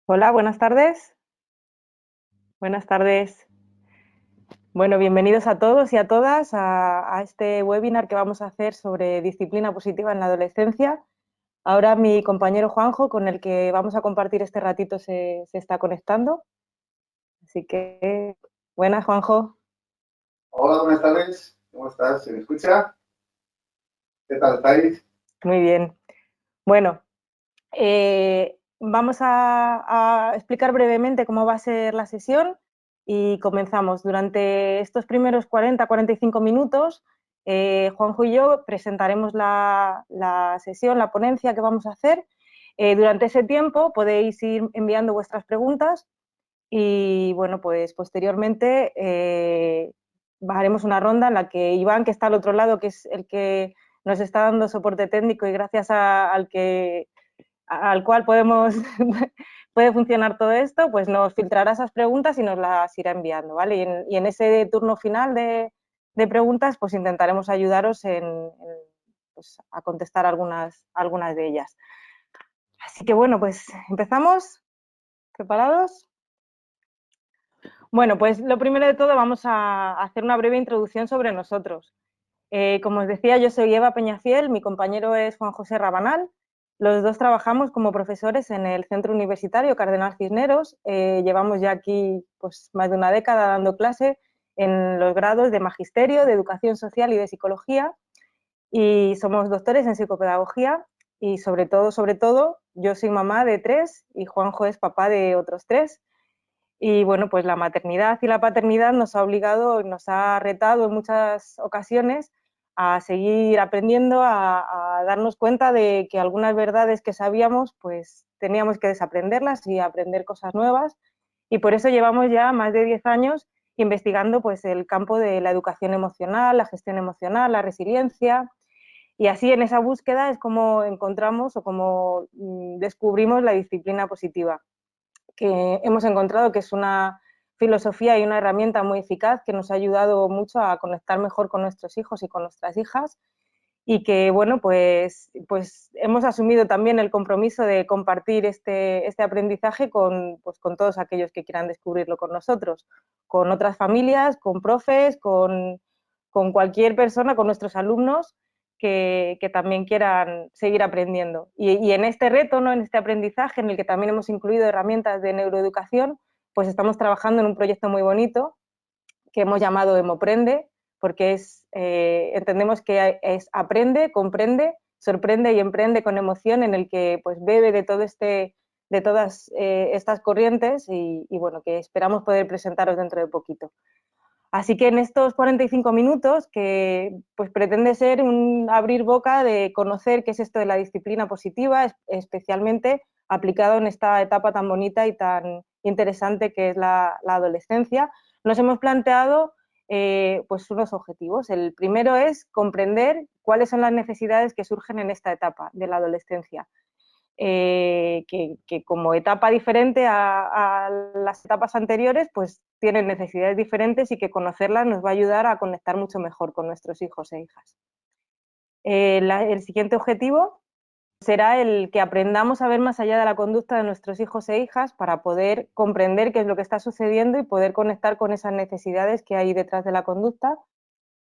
Hola, buenas tardes. Buenas tardes. Bueno, bienvenidos a todos y a todas a este webinar que vamos a hacer sobre disciplina positiva en la adolescencia. Ahora mi compañero Juanjo, con el que vamos a compartir este ratito, se está conectando. Así que, buenas, Juanjo. Hola, buenas tardes. ¿Cómo estás? ¿Se me escucha? ¿Qué tal estáis? Muy bien. Bueno, vamos a explicar brevemente cómo va a ser la sesión y comenzamos. Durante estos primeros 40-45 minutos, Juanjo y yo presentaremos la sesión, la ponencia que vamos a hacer. Durante ese tiempo podéis ir enviando vuestras preguntas y, bueno, pues posteriormente haremos una ronda en la que Iván, que está al otro lado, que es el que nos está dando soporte técnico y gracias al cual puede funcionar todo esto, pues nos filtrará esas preguntas y nos las irá enviando, ¿vale? Y en ese turno final de preguntas, pues intentaremos ayudaros pues, a contestar algunas de ellas. Así que bueno, pues empezamos. ¿Preparados? Bueno, pues lo primero de todo vamos a hacer una breve introducción sobre nosotros. Como os decía, yo soy Eva Peñafiel, mi compañero es Juan José Rabanal. Los dos trabajamos como profesores en el Centro Universitario Cardenal Cisneros. Llevamos ya aquí pues, más de una década dando clase en los grados de Magisterio, de Educación Social y de Psicología. Y somos doctores en psicopedagogía y sobre todo, yo soy mamá de 3 y Juanjo es papá de otros 3. Y bueno, pues la maternidad y la paternidad nos ha obligado, nos ha retado en muchas ocasiones a seguir aprendiendo, a darnos cuenta de que algunas verdades que sabíamos, pues teníamos que desaprenderlas y aprender cosas nuevas. Y por eso llevamos ya más de 10 años investigando pues el campo de la educación emocional, la gestión emocional, la resiliencia. Y así en esa búsqueda es como encontramos o como descubrimos la disciplina positiva, que hemos encontrado que es una filosofía y una herramienta muy eficaz que nos ha ayudado mucho a conectar mejor con nuestros hijos y con nuestras hijas y que, bueno, pues hemos asumido también el compromiso de compartir este aprendizaje pues, con todos aquellos que quieran descubrirlo con nosotros, con otras familias, con profes, con cualquier persona, con nuestros alumnos que también quieran seguir aprendiendo. Y en este reto, ¿no? En este aprendizaje en el que también hemos incluido herramientas de neuroeducación, pues estamos trabajando en un proyecto muy bonito que hemos llamado Emoprende, porque entendemos que es aprende, comprende, sorprende y emprende con emoción, en el que pues bebe de todas estas corrientes y bueno, que esperamos poder presentaros dentro de poquito. Así que en estos 45 minutos, que pues pretende ser un abrir boca de conocer qué es esto de la disciplina positiva, especialmente aplicado en esta etapa tan bonita y tan interesante que es la adolescencia, nos hemos planteado pues unos objetivos. El primero es comprender cuáles son las necesidades que surgen en esta etapa de la adolescencia. Que como etapa diferente a las etapas anteriores, pues tienen necesidades diferentes y que conocerlas nos va a ayudar a conectar mucho mejor con nuestros hijos e hijas. El siguiente objetivo será el que aprendamos a ver más allá de la conducta de nuestros hijos e hijas para poder comprender qué es lo que está sucediendo y poder conectar con esas necesidades que hay detrás de la conducta.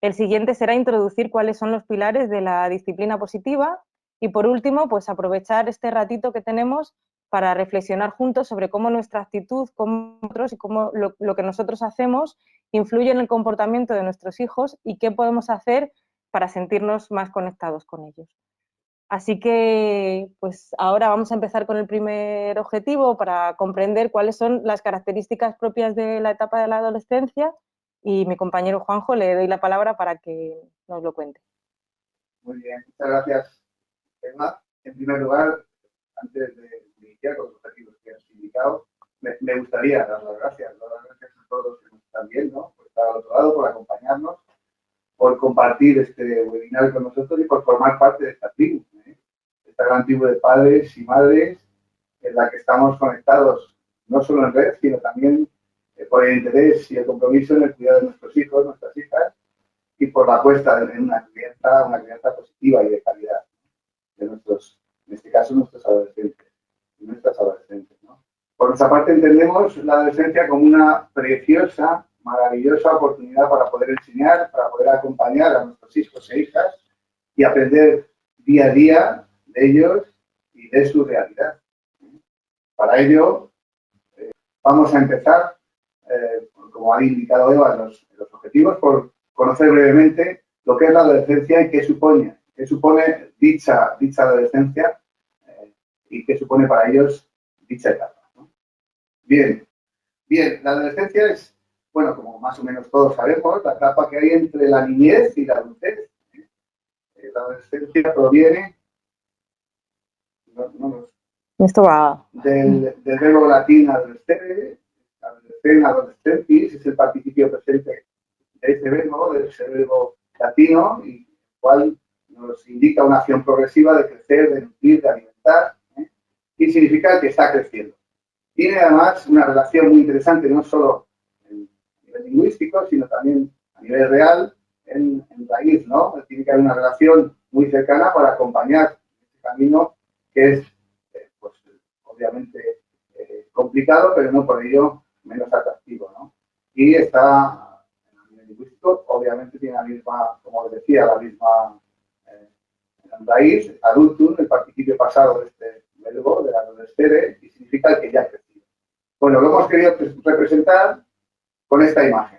El siguiente será introducir cuáles son los pilares de la disciplina positiva y, por último, pues aprovechar este ratito que tenemos para reflexionar juntos sobre cómo nuestra actitud cómo nosotros y cómo lo que nosotros hacemos influye en el comportamiento de nuestros hijos y qué podemos hacer para sentirnos más conectados con ellos. Así que, pues ahora vamos a empezar con el primer objetivo para comprender cuáles son las características propias de la etapa de la adolescencia y mi compañero Juanjo le doy la palabra para que nos lo cuente. Muy bien, muchas gracias, Emma. En primer lugar, antes de iniciar con los objetivos que has indicado, me gustaría dar las gracias a todos los que nos están viendo, por estar al otro lado, por acompañarnos, por compartir este webinar con nosotros y por formar parte de esta tribu, esta gran tribu de padres y madres en la que estamos conectados no solo en red, sino también por el interés y el compromiso en el cuidado de nuestros hijos, nuestras hijas, y por la apuesta en una crianza positiva y de calidad de nuestros, en este caso, nuestros adolescentes y nuestras adolescentes, ¿no? Por nuestra parte entendemos la adolescencia como una preciosa, maravillosa oportunidad para poder enseñar, para poder acompañar a nuestros hijos e hijas y aprender día a día de ellos y de su realidad. Para ello, vamos a empezar, como ha indicado Eva, los objetivos, por conocer brevemente lo que es la adolescencia y qué supone dicha adolescencia y qué supone para ellos dicha etapa, ¿no? Bien, la adolescencia es, bueno, como más o menos todos sabemos, la etapa que hay entre la niñez y la adultez. La adolescencia proviene Esto va. del verbo latín adolescere, adolescentis, es el participio presente de ese verbo latino, y el cual nos indica una acción progresiva de crecer, de nutrir, de alimentar, y significa que está creciendo. Tiene además una relación muy interesante, no solo a nivel lingüístico, sino también a nivel real, en raíz, ¿no? Tiene que haber una relación muy cercana para acompañar este camino que es, pues, obviamente complicado, pero no por ello menos atractivo, ¿no? Y está, a nivel lingüístico, obviamente tiene la misma, como os decía, la misma raíz, adultum, el participio pasado de este verbo, de adolescere, y significa el que ya ha crecido. Bueno, lo hemos querido representar con esta imagen.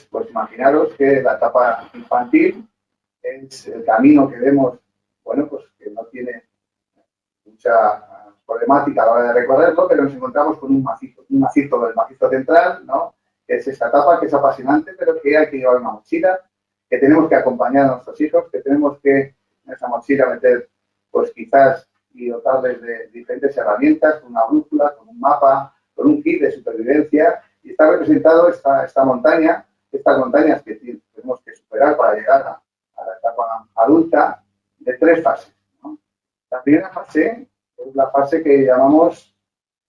Pues imaginaros que la etapa infantil es el camino que vemos, bueno, pues que no tiene mucha problemática a la hora de recorrerlo, pero nos encontramos con un macizo del macizo central, ¿no? Que es esta etapa que es apasionante, pero que hay que llevar una mochila, que tenemos que acompañar a nuestros hijos, que tenemos que en esa mochila meter, pues quizás, y dotarles de diferentes herramientas, con una brújula, con un mapa, con un kit de supervivencia, y está representado estas montañas que tenemos que superar para llegar a la etapa adulta, de 3 fases, ¿no? La primera fase es la fase que llamamos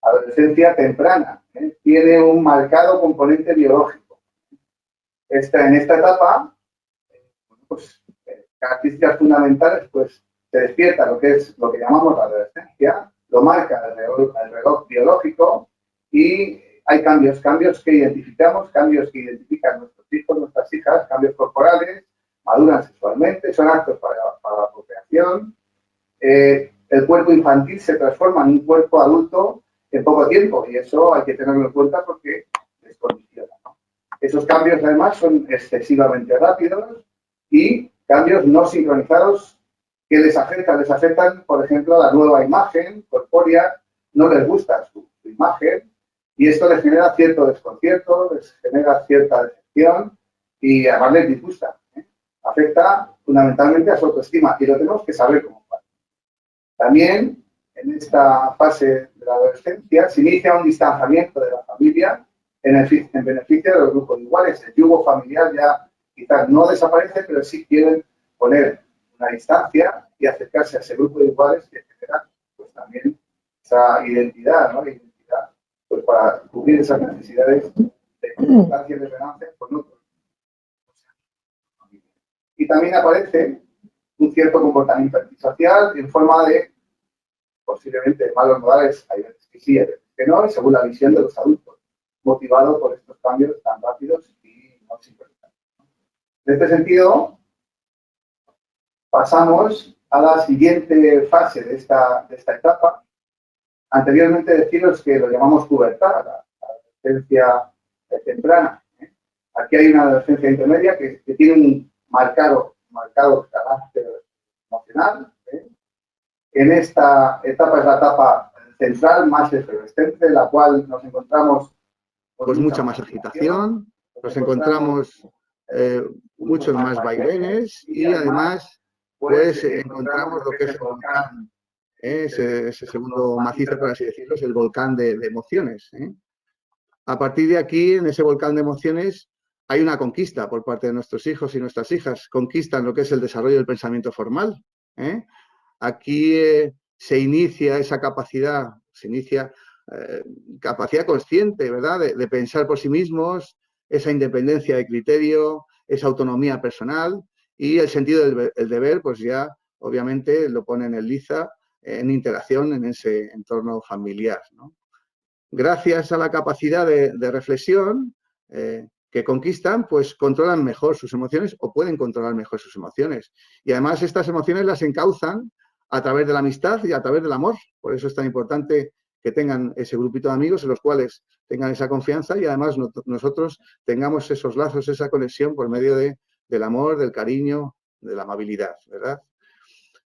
adolescencia temprana, ¿eh? Tiene un marcado componente biológico. En esta etapa, pues, características fundamentales, pues se despierta lo que llamamos la adolescencia, lo marca el reloj biológico, y hay cambios que identificamos, cambios que identifican nuestros hijos, nuestras hijas, cambios corporales, maduran sexualmente, son aptos para la procreación. El cuerpo infantil se transforma en un cuerpo adulto en poco tiempo, y eso hay que tenerlo en cuenta porque les condiciona, ¿no? Esos cambios además son excesivamente rápidos y cambios no sincronizados que les afectan, por ejemplo, la nueva imagen corpórea, no les gusta su imagen, y esto les genera cierto desconcierto, les genera cierta decepción y además les disgusta, ¿eh? Afecta fundamentalmente a su autoestima, y lo tenemos que saber como padres. También en esta fase de la adolescencia se inicia un distanciamiento de la familia en beneficio de los grupos iguales. El yugo familiar ya quizás no desaparece, pero sí quieren poner una distancia y acercarse a ese grupo de iguales que genera, pues, también esa identidad, ¿no? Identidad, pues, para cubrir esas necesidades de constancia y de resonancia con otros. Y también aparece un cierto comportamiento antisocial en forma de, posiblemente, malos modales. Hay veces que sí, hay veces que no, y según la visión de los adultos, motivado por estos cambios tan rápidos y no sincronizados. En este sentido, pasamos a la siguiente fase de esta etapa. Anteriormente deciros que lo llamamos pubertad, la adolescencia temprana, ¿eh? Aquí hay una adolescencia intermedia que tiene un marcado carácter emocional, ¿eh? En esta etapa es la etapa central, más efervescente, en la cual nos encontramos pues mucha más agitación, nos encontramos muchos más vaivenes, y además pues encontramos lo que es el volcán, ese segundo macizo, por así decirlo, es el volcán de emociones, ¿eh? A partir de aquí, en ese volcán de emociones, hay una conquista por parte de nuestros hijos y nuestras hijas. Conquistan lo que es el desarrollo del pensamiento formal, ¿eh? Aquí se inicia esa capacidad, capacidad consciente, ¿verdad?, de pensar por sí mismos, esa independencia de criterio, esa autonomía personal, y el sentido del deber, pues ya obviamente lo ponen en liza en interacción en ese entorno familiar, ¿no? gracias a la capacidad de reflexión que conquistan, pues controlan mejor sus emociones o pueden controlar mejor sus emociones. Y además estas emociones las encauzan a través de la amistad y a través del amor. Por eso es tan importante que tengan ese grupito de amigos en los cuales tengan esa confianza y además nosotros tengamos esos lazos, esa conexión por medio del amor, del cariño, de la amabilidad, ¿verdad?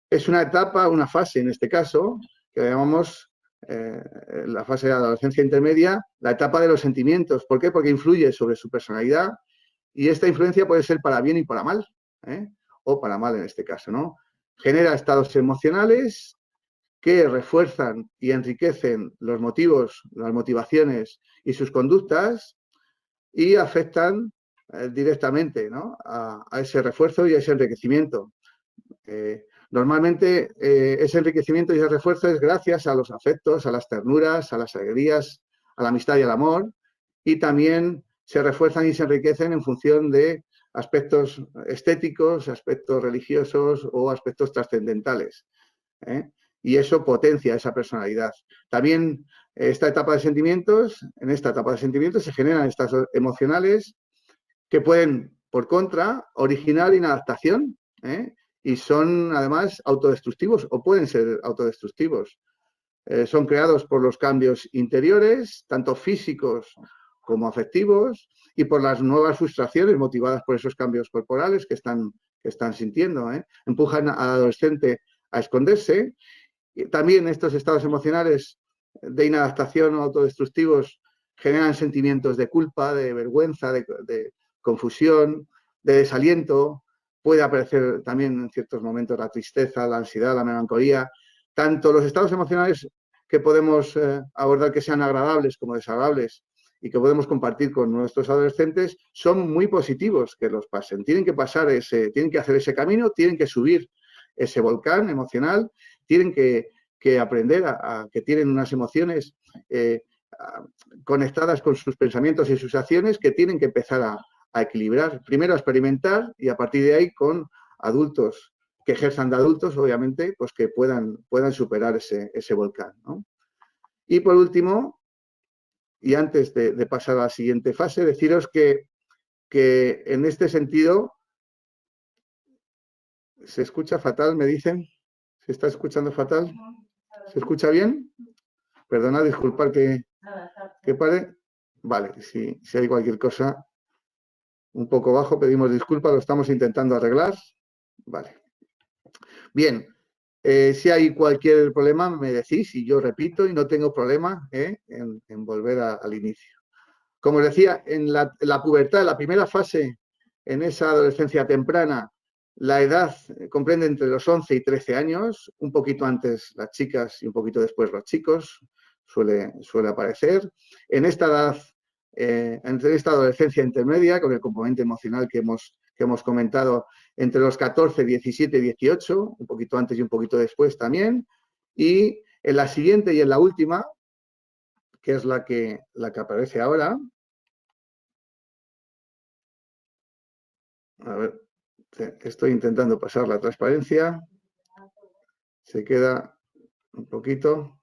Es una etapa, una fase en este caso, que llamamos la fase de adolescencia intermedia, la etapa de los sentimientos. ¿Por qué? Porque influye sobre su personalidad y esta influencia puede ser para bien y para mal, o para mal en este caso, ¿no? Genera estados emocionales que refuerzan y enriquecen los motivos, las motivaciones y sus conductas y afectan directamente, ¿no?, a ese refuerzo y a ese enriquecimiento. Normalmente ese enriquecimiento y ese refuerzo es gracias a los afectos, a las ternuras, a las alegrías, a la amistad y al amor, y también se refuerzan y se enriquecen en función de aspectos estéticos, aspectos religiosos o aspectos trascendentales. Y eso potencia esa personalidad. También en esta etapa de sentimientos se generan estados emocionales que pueden, por contra, originar inadaptación, y son además autodestructivos o pueden ser autodestructivos. Son creados por los cambios interiores, tanto físicos como afectivos, y por las nuevas frustraciones motivadas por esos cambios corporales que están sintiendo. Empujan al adolescente a esconderse. Y también estos estados emocionales de inadaptación o autodestructivos generan sentimientos de culpa, de vergüenza, de confusión, de desaliento. Puede aparecer también en ciertos momentos la tristeza, la ansiedad, la melancolía. Tanto los estados emocionales que podemos abordar que sean agradables como desagradables y que podemos compartir con nuestros adolescentes son muy positivos que los pasen. Tienen que tienen que hacer ese camino, tienen que subir ese volcán emocional, tienen que aprender a que tienen unas emociones conectadas con sus pensamientos y sus acciones que tienen que empezar a equilibrar. Primero a experimentar y a partir de ahí con adultos que ejerzan de adultos, obviamente, pues que puedan superar ese volcán, ¿no? Y por último, y antes de pasar a la siguiente fase, deciros que en este sentido se escucha fatal, me dicen. ¿Se está escuchando fatal? ¿Se escucha bien? Perdona, disculpad que pare. Vale, si hay cualquier cosa un poco bajo, pedimos disculpas, lo estamos intentando arreglar. Vale. Bien, si hay cualquier problema me decís y yo repito y no tengo problema en volver al inicio. Como os decía, en la pubertad, la primera fase, en esa adolescencia temprana, la edad comprende entre los 11 y 13 años, un poquito antes las chicas y un poquito después los chicos, suele aparecer. En esta edad, entre esta adolescencia intermedia, con el componente emocional que hemos comentado, entre los 14, 17 y 18, un poquito antes y un poquito después también. Y en la siguiente y en la última, que es la que aparece ahora. A ver, estoy intentando pasar la transparencia. Se queda un poquito.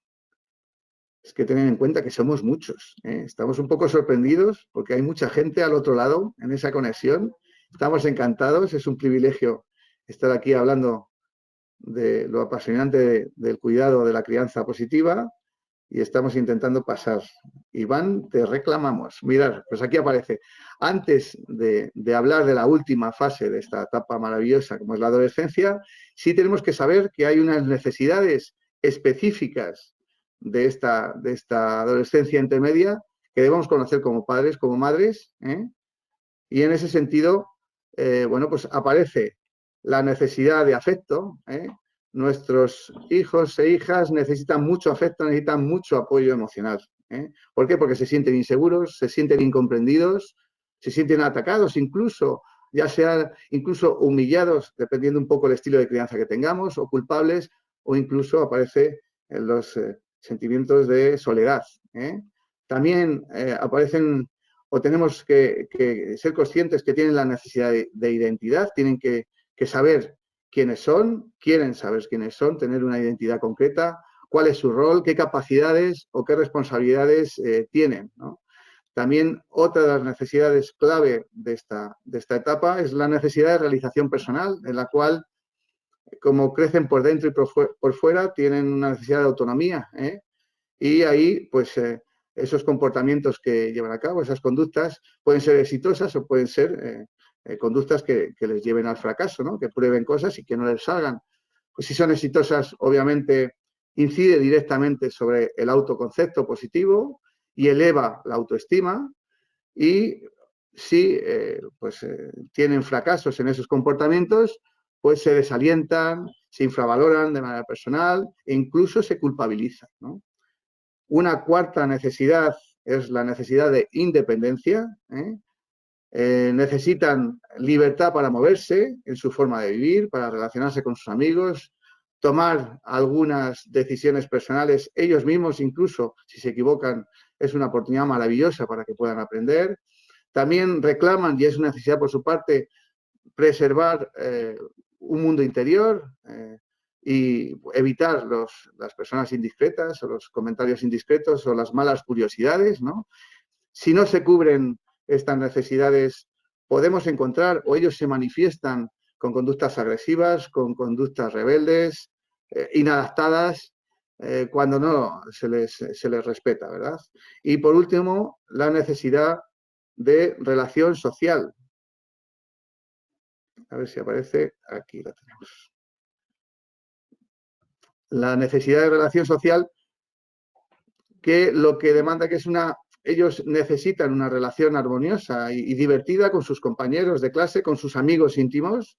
Es que tener en cuenta que somos muchos. Estamos un poco sorprendidos porque hay mucha gente al otro lado en esa conexión. Estamos encantados. Es un privilegio estar aquí hablando de lo apasionante del cuidado de la crianza positiva y estamos intentando pasar. Iván, te reclamamos. Mirad, pues aquí aparece. Antes de hablar de la última fase de esta etapa maravillosa como es la adolescencia, sí tenemos que saber que hay unas necesidades específicas de esta adolescencia intermedia que debemos conocer como padres, como madres, y en ese sentido, bueno, pues aparece la necesidad de afecto. Nuestros hijos e hijas necesitan mucho afecto, necesitan mucho apoyo emocional. ¿Por qué? Porque se sienten inseguros, se sienten incomprendidos, se sienten atacados incluso, ya sean incluso humillados, dependiendo un poco del estilo de crianza que tengamos, o culpables, o incluso aparece en los sentimientos de soledad. También aparecen, o tenemos que ser conscientes que tienen la necesidad de identidad, tienen que saber quiénes son, quieren saber quiénes son, tener una identidad concreta, cuál es su rol, qué capacidades o qué responsabilidades tienen, ¿no? También otra de las necesidades clave de esta etapa es la necesidad de realización personal, en la cual, como crecen por dentro y por fuera, tienen una necesidad de autonomía, y ahí, pues, esos comportamientos que llevan a cabo, esas conductas, pueden ser exitosas o pueden ser conductas que les lleven al fracaso, ¿no? Que prueben cosas y que no les salgan. Pues si son exitosas, obviamente, incide directamente sobre el autoconcepto positivo y eleva la autoestima, y si tienen fracasos en esos comportamientos, pues se desalientan, se infravaloran de manera personal e incluso se culpabilizan, ¿no? Una cuarta necesidad es la necesidad de independencia. Necesitan libertad para moverse en su forma de vivir, para relacionarse con sus amigos, tomar algunas decisiones personales ellos mismos, incluso si se equivocan, es una oportunidad maravillosa para que puedan aprender. También reclaman, y es una necesidad por su parte, preservar un mundo interior y evitar las personas indiscretas o los comentarios indiscretos o las malas curiosidades, ¿no? Si no se cubren estas necesidades, podemos encontrar, o ellos se manifiestan con conductas agresivas, con conductas rebeldes, inadaptadas, cuando no se les respeta, ¿verdad? Y por último, la necesidad de relación social. A ver si aparece, aquí la tenemos. La necesidad de relación social, que lo que demanda que es ellos necesitan una relación armoniosa y divertida con sus compañeros de clase, con sus amigos íntimos.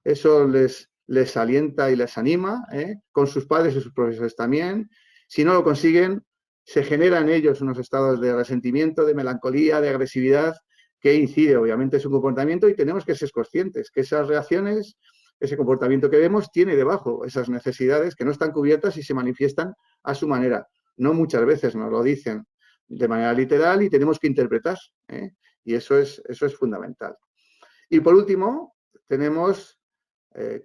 Eso les alienta y les anima, con sus padres y sus profesores también. Si no lo consiguen, se generan en ellos unos estados de resentimiento, de melancolía, de agresividad, que incide obviamente en su comportamiento, y tenemos que ser conscientes que esas reacciones, ese comportamiento que vemos, tiene debajo esas necesidades que no están cubiertas y se manifiestan a su manera. No muchas veces nos lo dicen de manera literal y tenemos que interpretar, y eso es fundamental. Y por último, tenemos,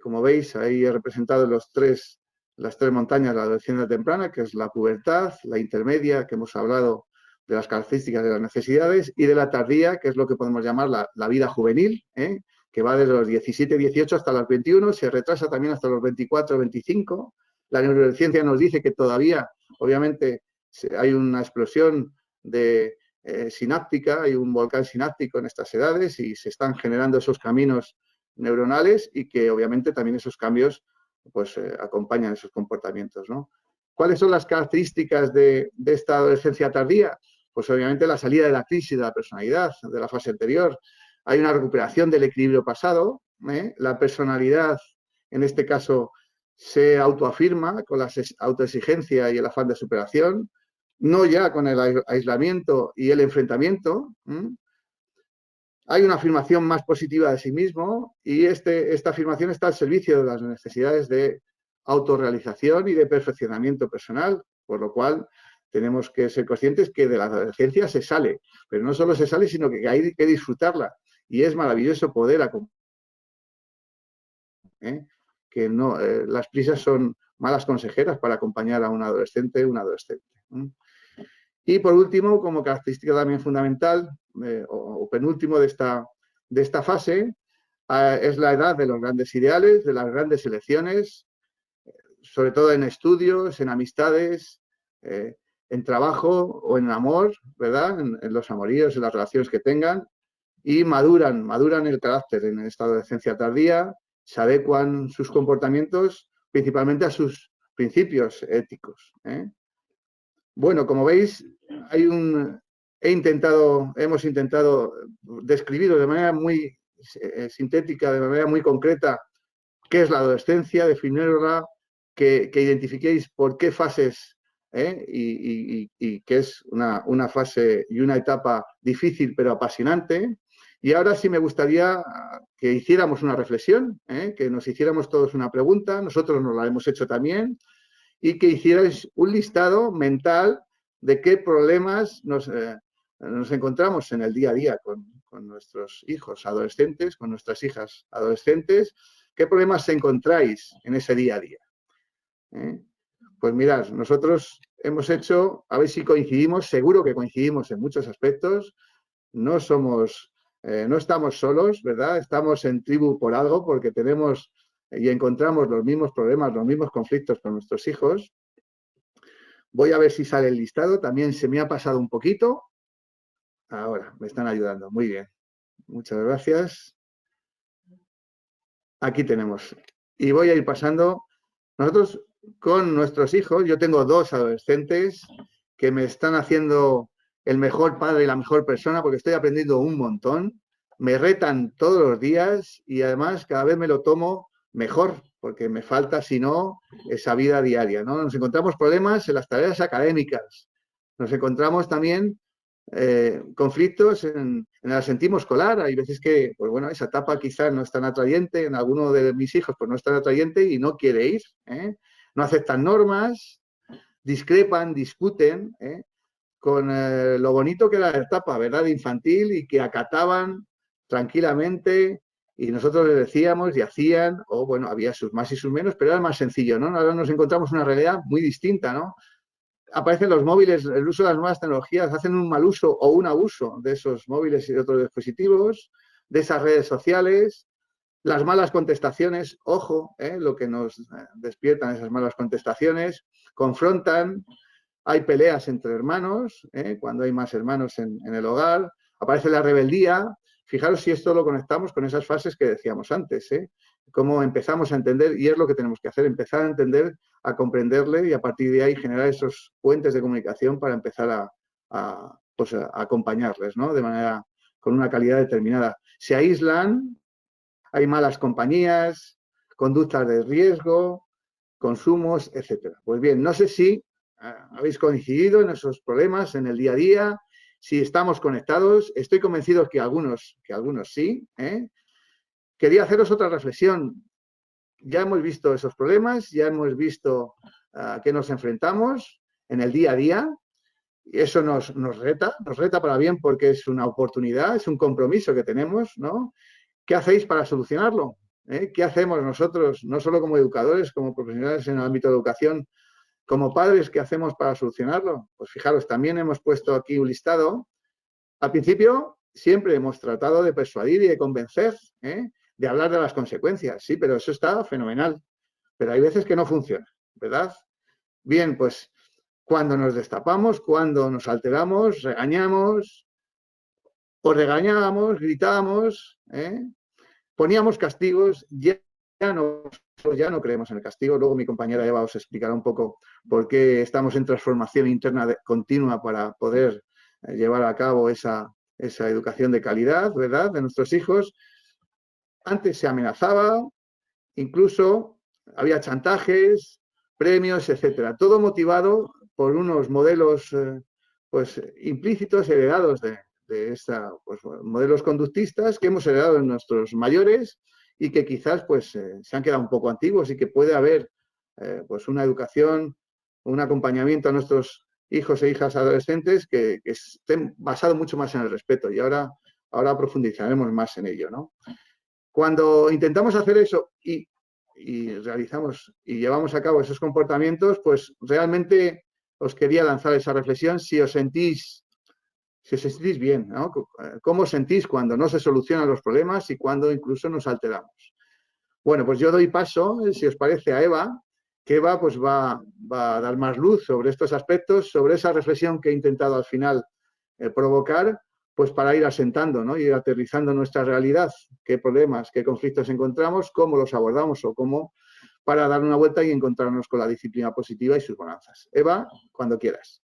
como veis, ahí he representado las tres montañas de la adolescencia temprana, que es la pubertad, la intermedia, que hemos hablado de las características de las necesidades, y de la tardía, que es lo que podemos llamar la vida juvenil, que va desde los 17, 18 hasta los 21, se retrasa también hasta los 24, 25. La neurociencia nos dice que todavía, obviamente, hay una explosión sináptica, hay un volcán sináptico en estas edades y se están generando esos caminos neuronales, y que obviamente también esos cambios pues acompañan esos comportamientos, ¿no? ¿Cuáles son las características de esta adolescencia tardía? Pues obviamente la salida de la crisis de la personalidad, de la fase anterior. Hay una recuperación del equilibrio pasado, la personalidad, en este caso, se autoafirma con la autoexigencia y el afán de superación, no ya con el aislamiento y el enfrentamiento. Hay una afirmación más positiva de sí mismo, y esta afirmación está al servicio de las necesidades de autorrealización y de perfeccionamiento personal, por lo cual tenemos que ser conscientes que de la adolescencia se sale, pero no solo se sale, sino que hay que disfrutarla, y es maravilloso poder acompañar. Que no, las prisas son malas consejeras para acompañar a un adolescente o un adolescente. Y por último, como característica también fundamental, o penúltimo de esta fase, es la edad de los grandes ideales, de las grandes elecciones, sobre todo en estudios, en amistades, en trabajo o en amor, ¿verdad? En los amoríos, en las relaciones que tengan, y maduran el carácter en esta adolescencia tardía, se adecuan sus comportamientos principalmente a sus principios éticos. Bueno, como veis, hemos intentado describirlo de manera muy sintética, de manera muy concreta, qué es la adolescencia, definirla, que identifiquéis por qué fases, y que es una fase y una etapa difícil pero apasionante. Y ahora sí me gustaría que hiciéramos una reflexión, que nos hiciéramos todos una pregunta, nosotros nos la hemos hecho también, y que hicierais un listado mental de qué problemas nos encontramos en el día a día con nuestros hijos adolescentes, con nuestras hijas adolescentes, qué problemas encontráis en ese día a día. Pues mirad, nosotros hemos hecho, a ver si coincidimos, seguro que coincidimos en muchos aspectos, no somos, no estamos solos, ¿verdad? Estamos en tribu por algo porque tenemos y encontramos los mismos problemas, los mismos conflictos con nuestros hijos. Voy a ver si sale el listado, también se me ha pasado un poquito. Ahora, me están ayudando, muy bien. Muchas gracias. Aquí tenemos. Y voy a ir pasando. Nosotros con nuestros hijos, yo tengo 2 adolescentes que me están haciendo el mejor padre y la mejor persona porque estoy aprendiendo un montón. Me retan todos los días y además cada vez me lo tomo mejor porque me falta, si no, esa vida diaria, ¿no? Nos encontramos problemas en las tareas académicas. Nos encontramos también conflictos en el asentismo escolar. Hay veces que, pues bueno, esa etapa quizás no es tan atrayente, en alguno de mis hijos pues no es tan atrayente y no quiere ir, ¿eh? No aceptan normas, discrepan, discuten, con lo bonito que era la etapa, ¿verdad?, infantil y que acataban tranquilamente y nosotros les decíamos y hacían, o bueno, había sus más y sus menos, pero era más sencillo, ¿no? Ahora nos encontramos una realidad muy distinta, ¿no? Aparecen los móviles, el uso de las nuevas tecnologías, hacen un mal uso o un abuso de esos móviles y de otros dispositivos, de esas redes sociales, las malas contestaciones, ojo, lo que nos despiertan esas malas contestaciones, confrontan, hay peleas entre hermanos, cuando hay más hermanos en el hogar, aparece la rebeldía. Fijaros si esto lo conectamos con esas fases que decíamos antes, cómo empezamos a entender, y es lo que tenemos que hacer, empezar a entender, a comprenderle y a partir de ahí generar esos puentes de comunicación para empezar pues a acompañarles, ¿no? De manera, con una calidad determinada. Se aíslan, hay malas compañías, conductas de riesgo, consumos, etcétera. Pues bien, no sé si habéis coincidido en esos problemas en el día a día, si estamos conectados. Estoy convencido que algunos sí. Quería haceros otra reflexión. Ya hemos visto esos problemas, ya hemos visto a qué nos enfrentamos en el día a día. Y eso nos reta para bien porque es una oportunidad, es un compromiso que tenemos, ¿no? ¿Qué hacéis para solucionarlo? ¿Qué hacemos nosotros, no solo como educadores, como profesionales en el ámbito de educación, como padres, qué hacemos para solucionarlo? Pues fijaros, también hemos puesto aquí un listado. Al principio siempre hemos tratado de persuadir y de convencer, de hablar de las consecuencias, sí, pero eso está fenomenal. Pero hay veces que no funciona, ¿verdad? Bien, pues cuando nos destapamos, cuando nos alteramos, regañamos, o regañábamos, gritábamos, poníamos castigos, ya no creemos en el castigo. Luego mi compañera Eva os explicará un poco por qué estamos en transformación interna continua para poder llevar a cabo esa educación de calidad, ¿verdad?, de nuestros hijos. Antes se amenazaba, incluso había chantajes, premios, etcétera. Todo motivado por unos modelos pues implícitos heredados de pues, modelos conductistas que hemos heredado en nuestros mayores y que quizás pues se han quedado un poco antiguos y que puede haber pues una educación, un acompañamiento a nuestros hijos e hijas adolescentes que estén basado mucho más en el respeto y ahora profundizaremos más en ello, ¿no? Cuando intentamos hacer eso y realizamos y llevamos a cabo esos comportamientos, pues realmente os quería lanzar esa reflexión si os sentís bien, ¿no? ¿Cómo os sentís cuando no se solucionan los problemas y cuando incluso nos alteramos? Bueno, pues yo doy paso, si os parece, a Eva, que Eva pues va a dar más luz sobre estos aspectos, sobre esa reflexión que he intentado al final provocar, pues para ir asentando, ¿no? Ir aterrizando nuestra realidad, qué problemas, qué conflictos encontramos, cómo los abordamos o cómo para dar una vuelta y encontrarnos con la disciplina positiva y sus bonanzas. Eva, cuando quieras.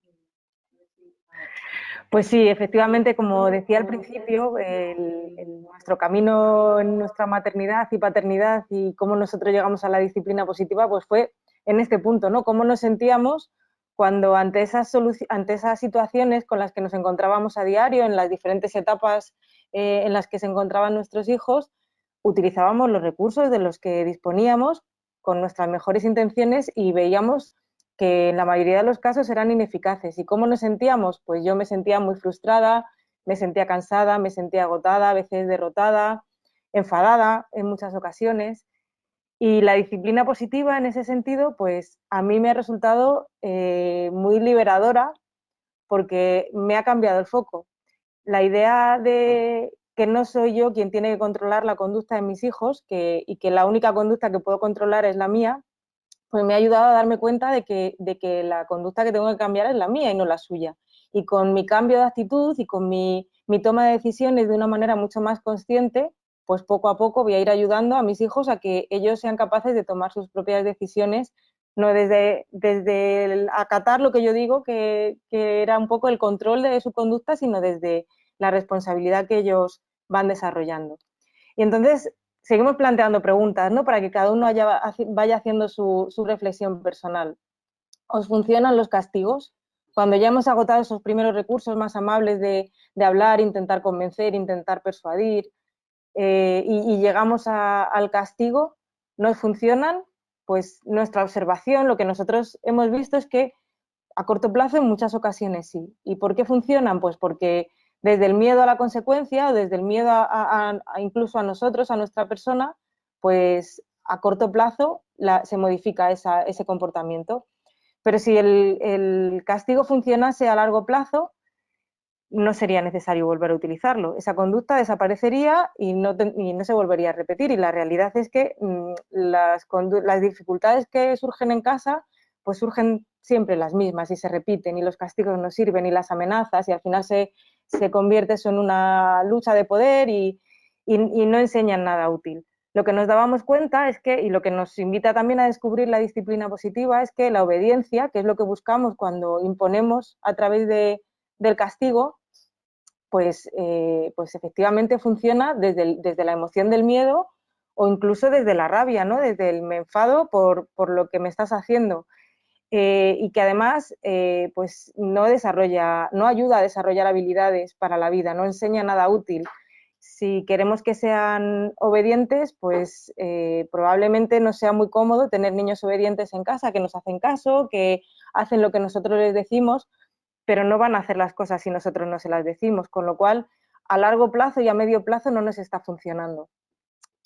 Pues sí, efectivamente, como decía al principio, nuestro camino en nuestra maternidad y paternidad y cómo nosotros llegamos a la disciplina positiva, pues fue en este punto, ¿no? Cómo nos sentíamos cuando ante esas situaciones con las que nos encontrábamos a diario, en las diferentes etapas en las que se encontraban nuestros hijos, utilizábamos los recursos de los que disponíamos con nuestras mejores intenciones y veíamos que en la mayoría de los casos eran ineficaces. ¿Y cómo nos sentíamos? Pues yo me sentía muy frustrada, me sentía cansada, me sentía agotada, a veces derrotada, enfadada en muchas ocasiones. Y la disciplina positiva en ese sentido, pues a mí me ha resultado muy liberadora porque me ha cambiado el foco. La idea de que no soy yo quien tiene que controlar la conducta de mis hijos y que la única conducta que puedo controlar es la mía, pues me ha ayudado a darme cuenta de que la conducta que tengo que cambiar es la mía y no la suya. Y con mi cambio de actitud y con mi toma de decisiones de una manera mucho más consciente, pues poco a poco voy a ir ayudando a mis hijos a que ellos sean capaces de tomar sus propias decisiones, no desde el acatar lo que yo digo, que era un poco el control de su conducta, sino desde la responsabilidad que ellos van desarrollando. Y entonces seguimos planteando preguntas, ¿no? Para que cada uno vaya haciendo su reflexión personal. ¿Os funcionan los castigos? Cuando ya hemos agotado esos primeros recursos más amables de hablar, intentar convencer, intentar persuadir, y llegamos al castigo, ¿nos funcionan? Pues nuestra observación, lo que nosotros hemos visto es que a corto plazo en muchas ocasiones sí. ¿Y por qué funcionan? Pues porque desde el miedo a la consecuencia o desde el miedo incluso a nosotros, a nuestra persona, pues a corto plazo se modifica ese comportamiento. Pero si el castigo funcionase a largo plazo, no sería necesario volver a utilizarlo. Esa conducta desaparecería y no se volvería a repetir. Y la realidad es que las dificultades que surgen en casa, pues surgen siempre las mismas y se repiten y los castigos no sirven y las amenazas y al final se convierte eso en una lucha de poder y no enseñan nada útil. Lo que nos dábamos cuenta es que, y lo que nos invita también a descubrir la disciplina positiva, es que la obediencia, que es lo que buscamos cuando imponemos a través del castigo, pues efectivamente funciona desde la emoción del miedo o incluso desde la rabia, ¿no? Desde el me enfado por lo que me estás haciendo. Y que además pues no ayuda a desarrollar habilidades para la vida, no enseña nada útil. Si queremos que sean obedientes, pues probablemente no sea muy cómodo tener niños obedientes en casa, que nos hacen caso, que hacen lo que nosotros les decimos, pero no van a hacer las cosas si nosotros no se las decimos, con lo cual a largo plazo y a medio plazo no nos está funcionando.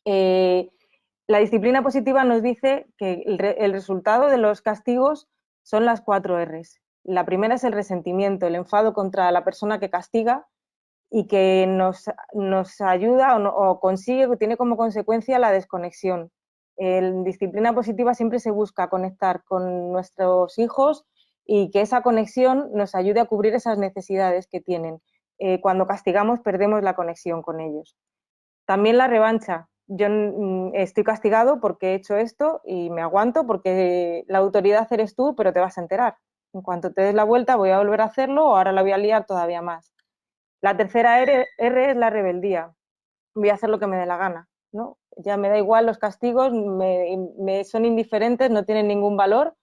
La disciplina positiva nos dice que el resultado de los castigos son las 4 Rs. La primera es el resentimiento, el enfado contra la persona que castiga y que nos ayuda o consigue, tiene como consecuencia la desconexión. En disciplina positiva siempre se busca conectar con nuestros hijos y que esa conexión nos ayude a cubrir esas necesidades que tienen. Cuando castigamos perdemos la conexión con ellos. También la revancha. Yo estoy castigado porque he hecho esto y me aguanto porque la autoridad eres tú, pero te vas a enterar. En cuanto te des la vuelta voy a volver a hacerlo o ahora la voy a liar todavía más. La tercera R es la rebeldía. Voy a hacer lo que me dé la gana, ¿no? Ya me da igual los castigos, me son indiferentes, no tienen ningún valor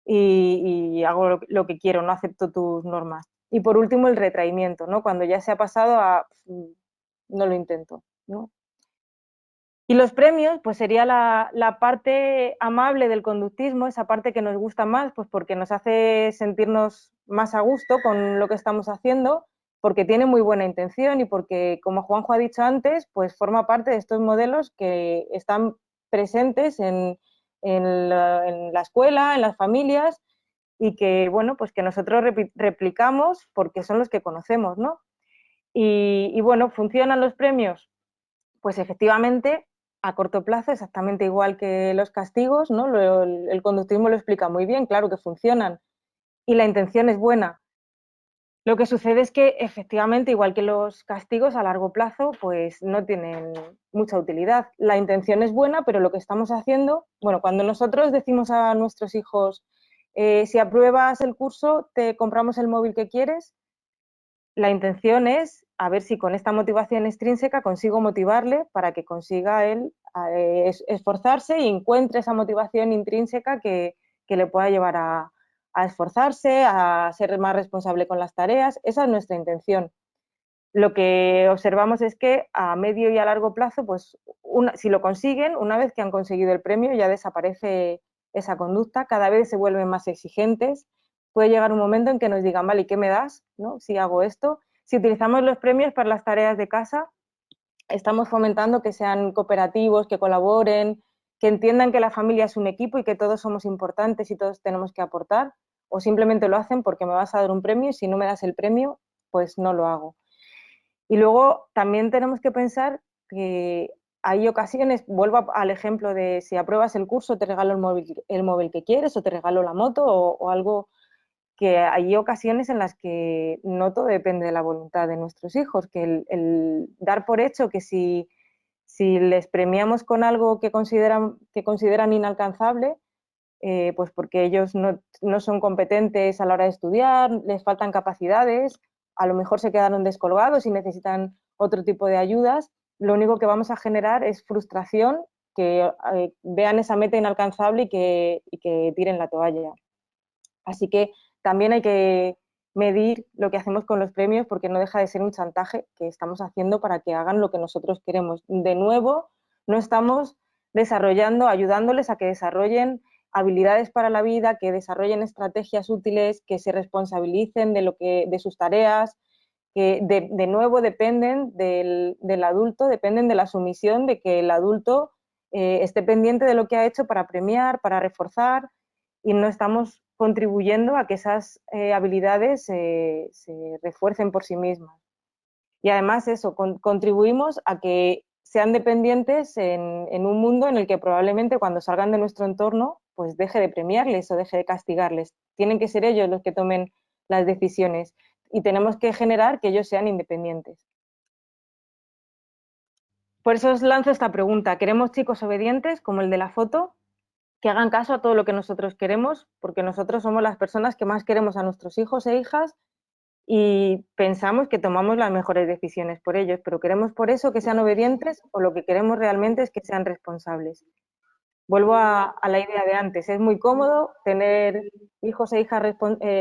y hago lo que quiero, no acepto tus normas. Y por último, el retraimiento, ¿no? Cuando ya se ha pasado a no lo intento, ¿no? Y los premios, pues sería la parte amable del conductismo, esa parte que nos gusta más, pues porque nos hace sentirnos más a gusto con lo que estamos haciendo, porque tiene muy buena intención y porque, como Juanjo ha dicho antes, pues forma parte de estos modelos que están presentes en la escuela, en las familias y que, bueno, pues que nosotros replicamos porque son los que conocemos, ¿no? Y bueno, ¿funcionan los premios? Pues efectivamente, a corto plazo, exactamente igual que los castigos, ¿no? El conductismo lo explica muy bien, claro que funcionan y la intención es buena. Lo que sucede es que efectivamente, igual que los castigos a largo plazo, pues no tienen mucha utilidad. La intención es buena, pero lo que estamos haciendo, bueno, cuando nosotros decimos a nuestros hijos, si apruebas el curso, te compramos el móvil que quieres, la intención es a ver si con esta motivación extrínseca consigo motivarle para que consiga él esforzarse y encuentre esa motivación intrínseca que le pueda llevar a esforzarse, a ser más responsable con las tareas. Esa es nuestra intención. Lo que observamos es que a medio y a largo plazo, pues si lo consiguen, una vez que han conseguido el premio, ya desaparece esa conducta, cada vez se vuelven más exigentes. Puede llegar un momento en que nos digan, vale, ¿y qué me das, no? Si hago esto. Si utilizamos los premios para las tareas de casa, estamos fomentando que sean cooperativos, que colaboren, que entiendan que la familia es un equipo y que todos somos importantes y todos tenemos que aportar, o simplemente lo hacen porque me vas a dar un premio y si no me das el premio, pues no lo hago. Y luego también tenemos que pensar que hay ocasiones, vuelvo al ejemplo de si apruebas el curso te regalo el móvil que quieres o te regalo la moto o algo, que hay ocasiones en las que no todo depende de la voluntad de nuestros hijos, que el dar por hecho que si les premiamos con algo que consideran inalcanzable, pues porque ellos no son competentes a la hora de estudiar, les faltan capacidades, a lo mejor se quedaron descolgados y necesitan otro tipo de ayudas, lo único que vamos a generar es frustración, que vean esa meta inalcanzable y que tiren la toalla. Así que también hay que medir lo que hacemos con los premios porque no deja de ser un chantaje que estamos haciendo para que hagan lo que nosotros queremos. De nuevo, no estamos ayudándoles a que desarrollen habilidades para la vida, que desarrollen estrategias útiles, que se responsabilicen de sus tareas, que de nuevo dependen del adulto, dependen de la sumisión de que el adulto esté pendiente de lo que ha hecho para premiar, para reforzar, y no estamos contribuyendo a que esas habilidades se refuercen por sí mismas. Y además eso, contribuimos a que sean dependientes en un mundo en el que probablemente cuando salgan de nuestro entorno, pues deje de premiarles o deje de castigarles. Tienen que ser ellos los que tomen las decisiones y tenemos que generar que ellos sean independientes. Por eso os lanzo esta pregunta. ¿Queremos chicos obedientes, como el de la foto, que hagan caso a todo lo que nosotros queremos? Porque nosotros somos las personas que más queremos a nuestros hijos e hijas y pensamos que tomamos las mejores decisiones por ellos, pero ¿queremos por eso que sean obedientes o lo que queremos realmente es que sean responsables? Vuelvo a la idea de antes. Es muy cómodo tener hijos e hijas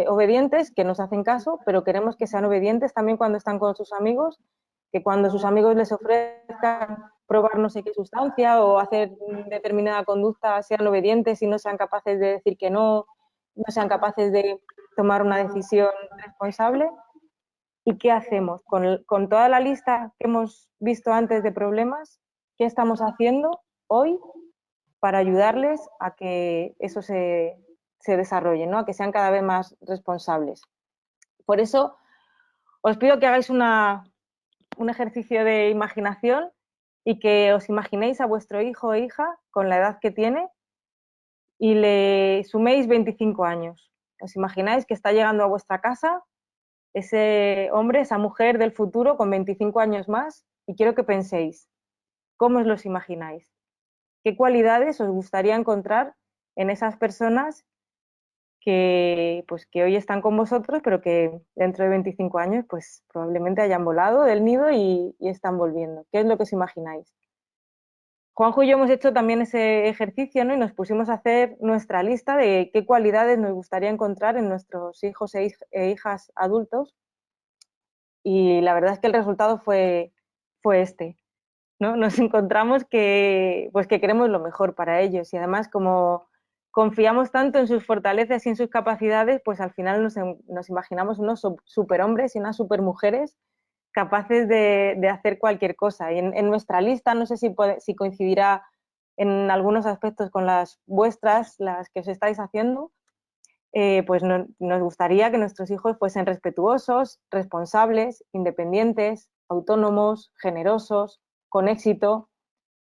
obedientes que nos hacen caso, pero queremos que sean obedientes también cuando están con sus amigos, que cuando sus amigos les ofrezcan probar no sé qué sustancia o hacer determinada conducta sean obedientes y no sean capaces de decir que no sean capaces de tomar una decisión responsable. ¿Y qué hacemos? Con toda la lista que hemos visto antes de problemas, ¿qué estamos haciendo hoy para ayudarles a que eso se desarrolle, ¿no? A que sean cada vez más responsables? Por eso os pido que hagáis un ejercicio de imaginación y que os imaginéis a vuestro hijo o hija con la edad que tiene y le suméis 25 años. Os imagináis que está llegando a vuestra casa ese hombre, esa mujer del futuro con 25 años más y quiero que penséis, ¿cómo os los imagináis? ¿Qué cualidades os gustaría encontrar en esas personas que hoy están con vosotros, pero que dentro de 25 años pues probablemente hayan volado del nido y están volviendo? ¿Qué es lo que os imagináis? Juanjo y yo hemos hecho también ese ejercicio, ¿no? Y nos pusimos a hacer nuestra lista de qué cualidades nos gustaría encontrar en nuestros hijos e hijas adultos y la verdad es que el resultado fue este, ¿no? Nos encontramos que queremos lo mejor para ellos y además como confiamos tanto en sus fortalezas y en sus capacidades, pues al final nos imaginamos unos superhombres y unas supermujeres capaces de hacer cualquier cosa. Y en nuestra lista, no sé si coincidirá en algunos aspectos con las vuestras, las que os estáis haciendo, pues nos gustaría que nuestros hijos fuesen respetuosos, responsables, independientes, autónomos, generosos, con éxito,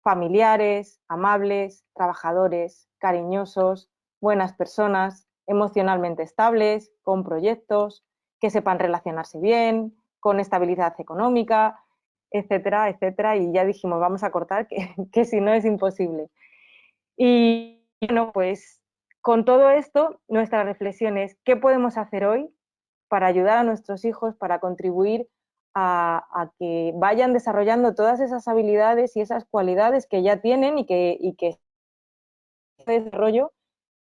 familiares, amables, trabajadores, cariñosos, buenas personas, emocionalmente estables, con proyectos, que sepan relacionarse bien, con estabilidad económica, etcétera, etcétera. Y ya dijimos, vamos a cortar, que si no es imposible. Y bueno, pues con todo esto, nuestra reflexión es, ¿qué podemos hacer hoy para ayudar a nuestros hijos, para contribuir a que vayan desarrollando todas esas habilidades y esas cualidades que ya tienen y que este desarrollo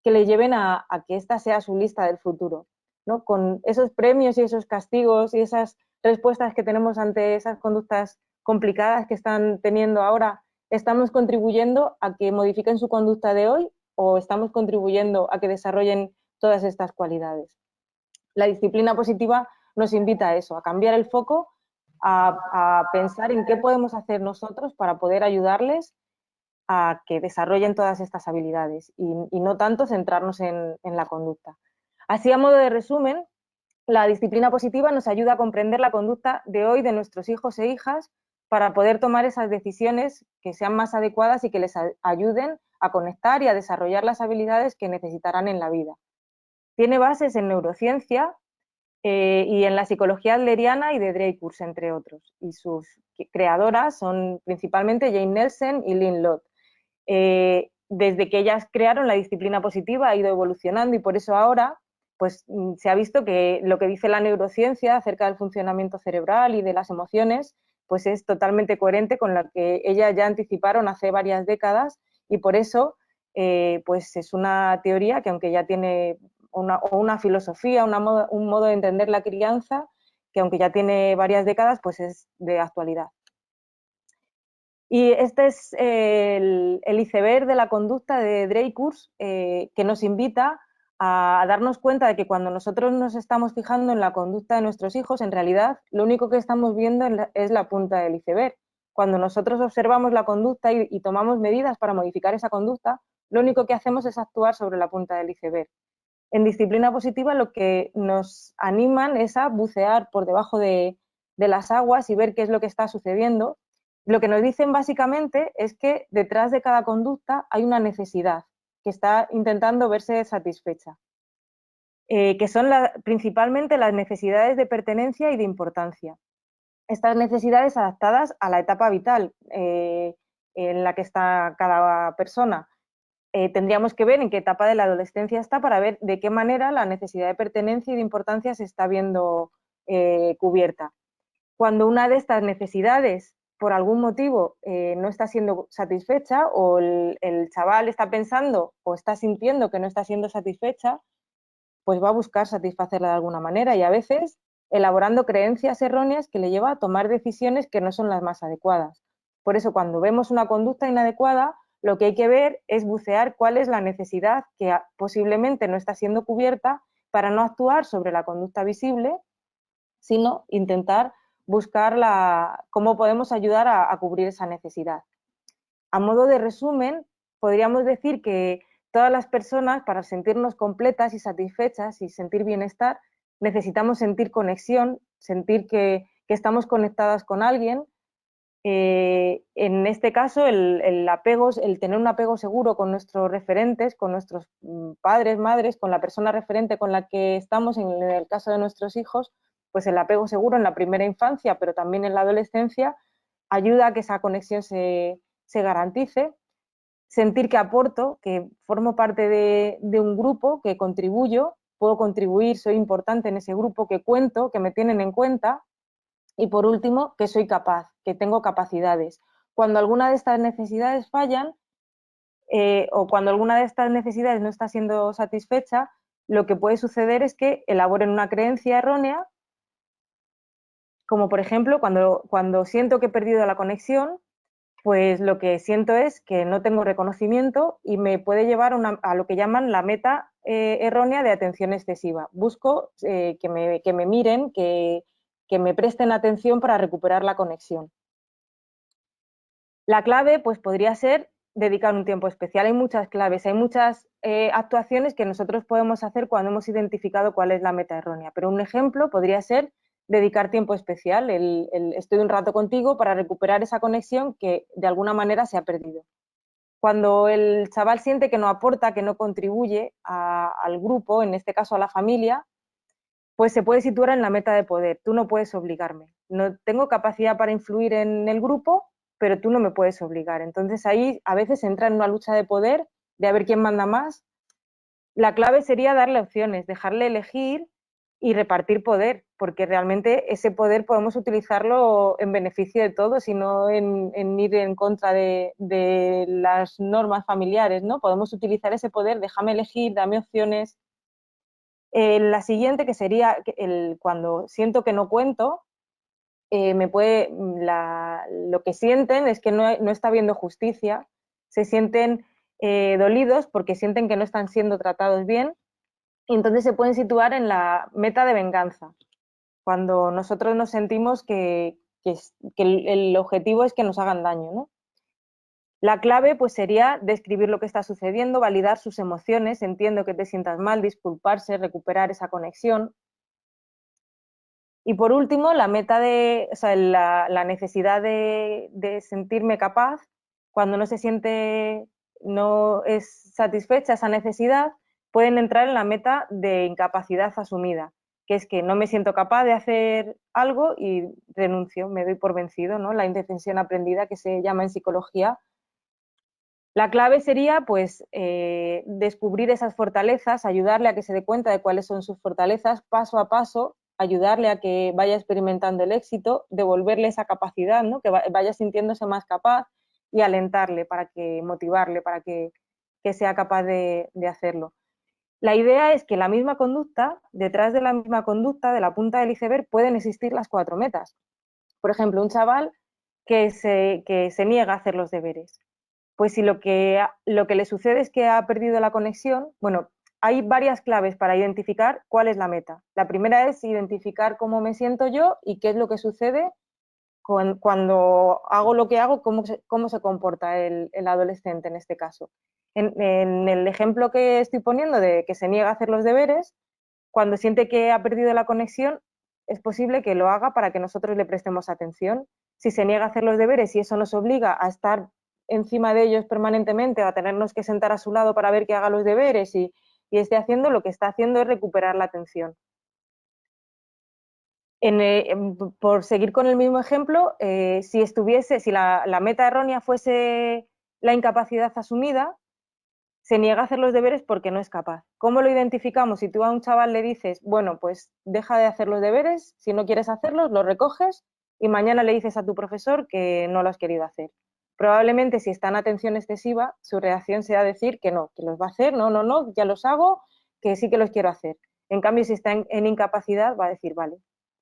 que le lleven a que esta sea su lista del futuro, ¿no? Con esos premios y esos castigos y esas respuestas que tenemos ante esas conductas complicadas que están teniendo ahora, ¿estamos contribuyendo a que modifiquen su conducta de hoy o estamos contribuyendo a que desarrollen todas estas cualidades? La disciplina positiva nos invita a eso, a cambiar el foco, a pensar en qué podemos hacer nosotros para poder ayudarles a que desarrollen todas estas habilidades y no tanto centrarnos en la conducta. Así, a modo de resumen, la disciplina positiva nos ayuda a comprender la conducta de hoy de nuestros hijos e hijas para poder tomar esas decisiones que sean más adecuadas y que les ayuden a conectar y a desarrollar las habilidades que necesitarán en la vida. Tiene bases en neurociencia y en la psicología adleriana y de Dreyfus, entre otros. Y sus creadoras son principalmente Jane Nelsen y Lynn Lott. Desde que ellas crearon la disciplina positiva ha ido evolucionando y por eso ahora pues, se ha visto que lo que dice la neurociencia acerca del funcionamiento cerebral y de las emociones pues es totalmente coherente con lo que ellas ya anticiparon hace varias décadas y por eso pues es una teoría que aunque ya tiene una filosofía, un modo de entender la crianza, que aunque ya tiene varias décadas, pues es de actualidad. Y este es el iceberg de la conducta de Dreyfus, que nos invita a darnos cuenta de que cuando nosotros nos estamos fijando en la conducta de nuestros hijos, en realidad lo único que estamos viendo es la punta del iceberg. Cuando nosotros observamos la conducta y tomamos medidas para modificar esa conducta, lo único que hacemos es actuar sobre la punta del iceberg. En disciplina positiva lo que nos animan es a bucear por debajo de las aguas y ver qué es lo que está sucediendo. Lo que nos dicen básicamente es que detrás de cada conducta hay una necesidad que está intentando verse satisfecha, que son principalmente las necesidades de pertenencia y de importancia. Estas necesidades adaptadas a la etapa vital en la que está cada persona. Tendríamos que ver en qué etapa de la adolescencia está para ver de qué manera la necesidad de pertenencia y de importancia se está viendo cubierta. Cuando una de estas necesidades, por algún motivo, no está siendo satisfecha o el chaval está pensando o está sintiendo que no está siendo satisfecha, pues va a buscar satisfacerla de alguna manera y a veces elaborando creencias erróneas que le lleva a tomar decisiones que no son las más adecuadas. Por eso, cuando vemos una conducta inadecuada, lo que hay que ver es bucear cuál es la necesidad que posiblemente no está siendo cubierta para no actuar sobre la conducta visible, sino intentar buscar cómo podemos ayudar a cubrir esa necesidad. A modo de resumen, podríamos decir que todas las personas, para sentirnos completas y satisfechas y sentir bienestar, necesitamos sentir conexión, sentir que estamos conectadas con alguien. En este caso, el tener un apego seguro con nuestros referentes, con nuestros padres, madres, con la persona referente con la que estamos, en el caso de nuestros hijos, pues el apego seguro en la primera infancia, pero también en la adolescencia, ayuda a que esa conexión se garantice. Sentir que aporto, que formo parte de un grupo, que contribuyo, puedo contribuir, soy importante en ese grupo, que cuento, que me tienen en cuenta. Y por último, que soy capaz, que tengo capacidades. Cuando alguna de estas necesidades fallan o cuando alguna de estas necesidades no está siendo satisfecha, lo que puede suceder es que elaboren una creencia errónea, como por ejemplo cuando siento que he perdido la conexión, pues lo que siento es que no tengo reconocimiento y me puede llevar a lo que llaman la meta errónea de atención excesiva. Busco que me miren, que me presten atención para recuperar la conexión. La clave pues podría ser dedicar un tiempo especial. Hay muchas claves, hay muchas actuaciones que nosotros podemos hacer cuando hemos identificado cuál es la meta errónea, pero un ejemplo podría ser dedicar tiempo especial, estoy un rato contigo para recuperar esa conexión que de alguna manera se ha perdido. Cuando el chaval siente que no aporta, que no contribuye al grupo, en este caso a la familia, pues se puede situar en la meta de poder. Tú no puedes obligarme. No tengo capacidad para influir en el grupo, pero tú no me puedes obligar. Entonces ahí a veces entra en una lucha de poder, de a ver quién manda más. La clave sería darle opciones, dejarle elegir y repartir poder, porque realmente ese poder podemos utilizarlo en beneficio de todos y no en ir en contra de las normas familiares, ¿no? Podemos utilizar ese poder, déjame elegir, dame opciones. La siguiente, que sería cuando siento que no cuento, lo que sienten es que no está habiendo justicia, se sienten dolidos porque sienten que no están siendo tratados bien, y entonces se pueden situar en la meta de venganza, cuando nosotros nos sentimos que el objetivo es que nos hagan daño, ¿no? La clave pues sería describir lo que está sucediendo, validar sus emociones, entiendo que te sientas mal, disculparse, recuperar esa conexión. Y por último, la meta o sea, la necesidad de sentirme capaz, cuando no se siente, no es satisfecha esa necesidad, pueden entrar en la meta de incapacidad asumida, que es que no me siento capaz de hacer algo y renuncio, me doy por vencido, ¿no? La indefensión aprendida, que se llama en psicología. La clave sería, pues, descubrir esas fortalezas, ayudarle a que se dé cuenta de cuáles son sus fortalezas, paso a paso, ayudarle a que vaya experimentando el éxito, devolverle esa capacidad, ¿no? Que vaya sintiéndose más capaz y alentarle, motivarle, para que sea capaz de hacerlo. La idea es que la misma conducta, detrás de la misma conducta, de la punta del iceberg, pueden existir las 4 metas. Por ejemplo, un chaval que se niega a hacer los deberes. Pues si lo que le sucede es que ha perdido la conexión, bueno, hay varias claves para identificar cuál es la meta. La primera es identificar cómo me siento yo y qué es lo que sucede cuando hago lo que hago, cómo se comporta el adolescente en este caso. En el ejemplo que estoy poniendo de que se niega a hacer los deberes, cuando siente que ha perdido la conexión, es posible que lo haga para que nosotros le prestemos atención. Si se niega a hacer los deberes y eso nos obliga a estar encima de ellos permanentemente, a tenernos que sentar a su lado para ver que haga los deberes y esté haciendo, lo que está haciendo es recuperar la atención. Por seguir con el mismo ejemplo, si la meta errónea fuese la incapacidad asumida, se niega a hacer los deberes porque no es capaz. ¿Cómo lo identificamos? Si tú a un chaval le dices, bueno, pues deja de hacer los deberes, si no quieres hacerlos, los recoges y mañana le dices a tu profesor que no lo has querido hacer. Probablemente si está en atención excesiva, su reacción sea decir que no, que los va a hacer, no, ya los hago, que sí que los quiero hacer. En cambio, si está en incapacidad, va a decir, vale,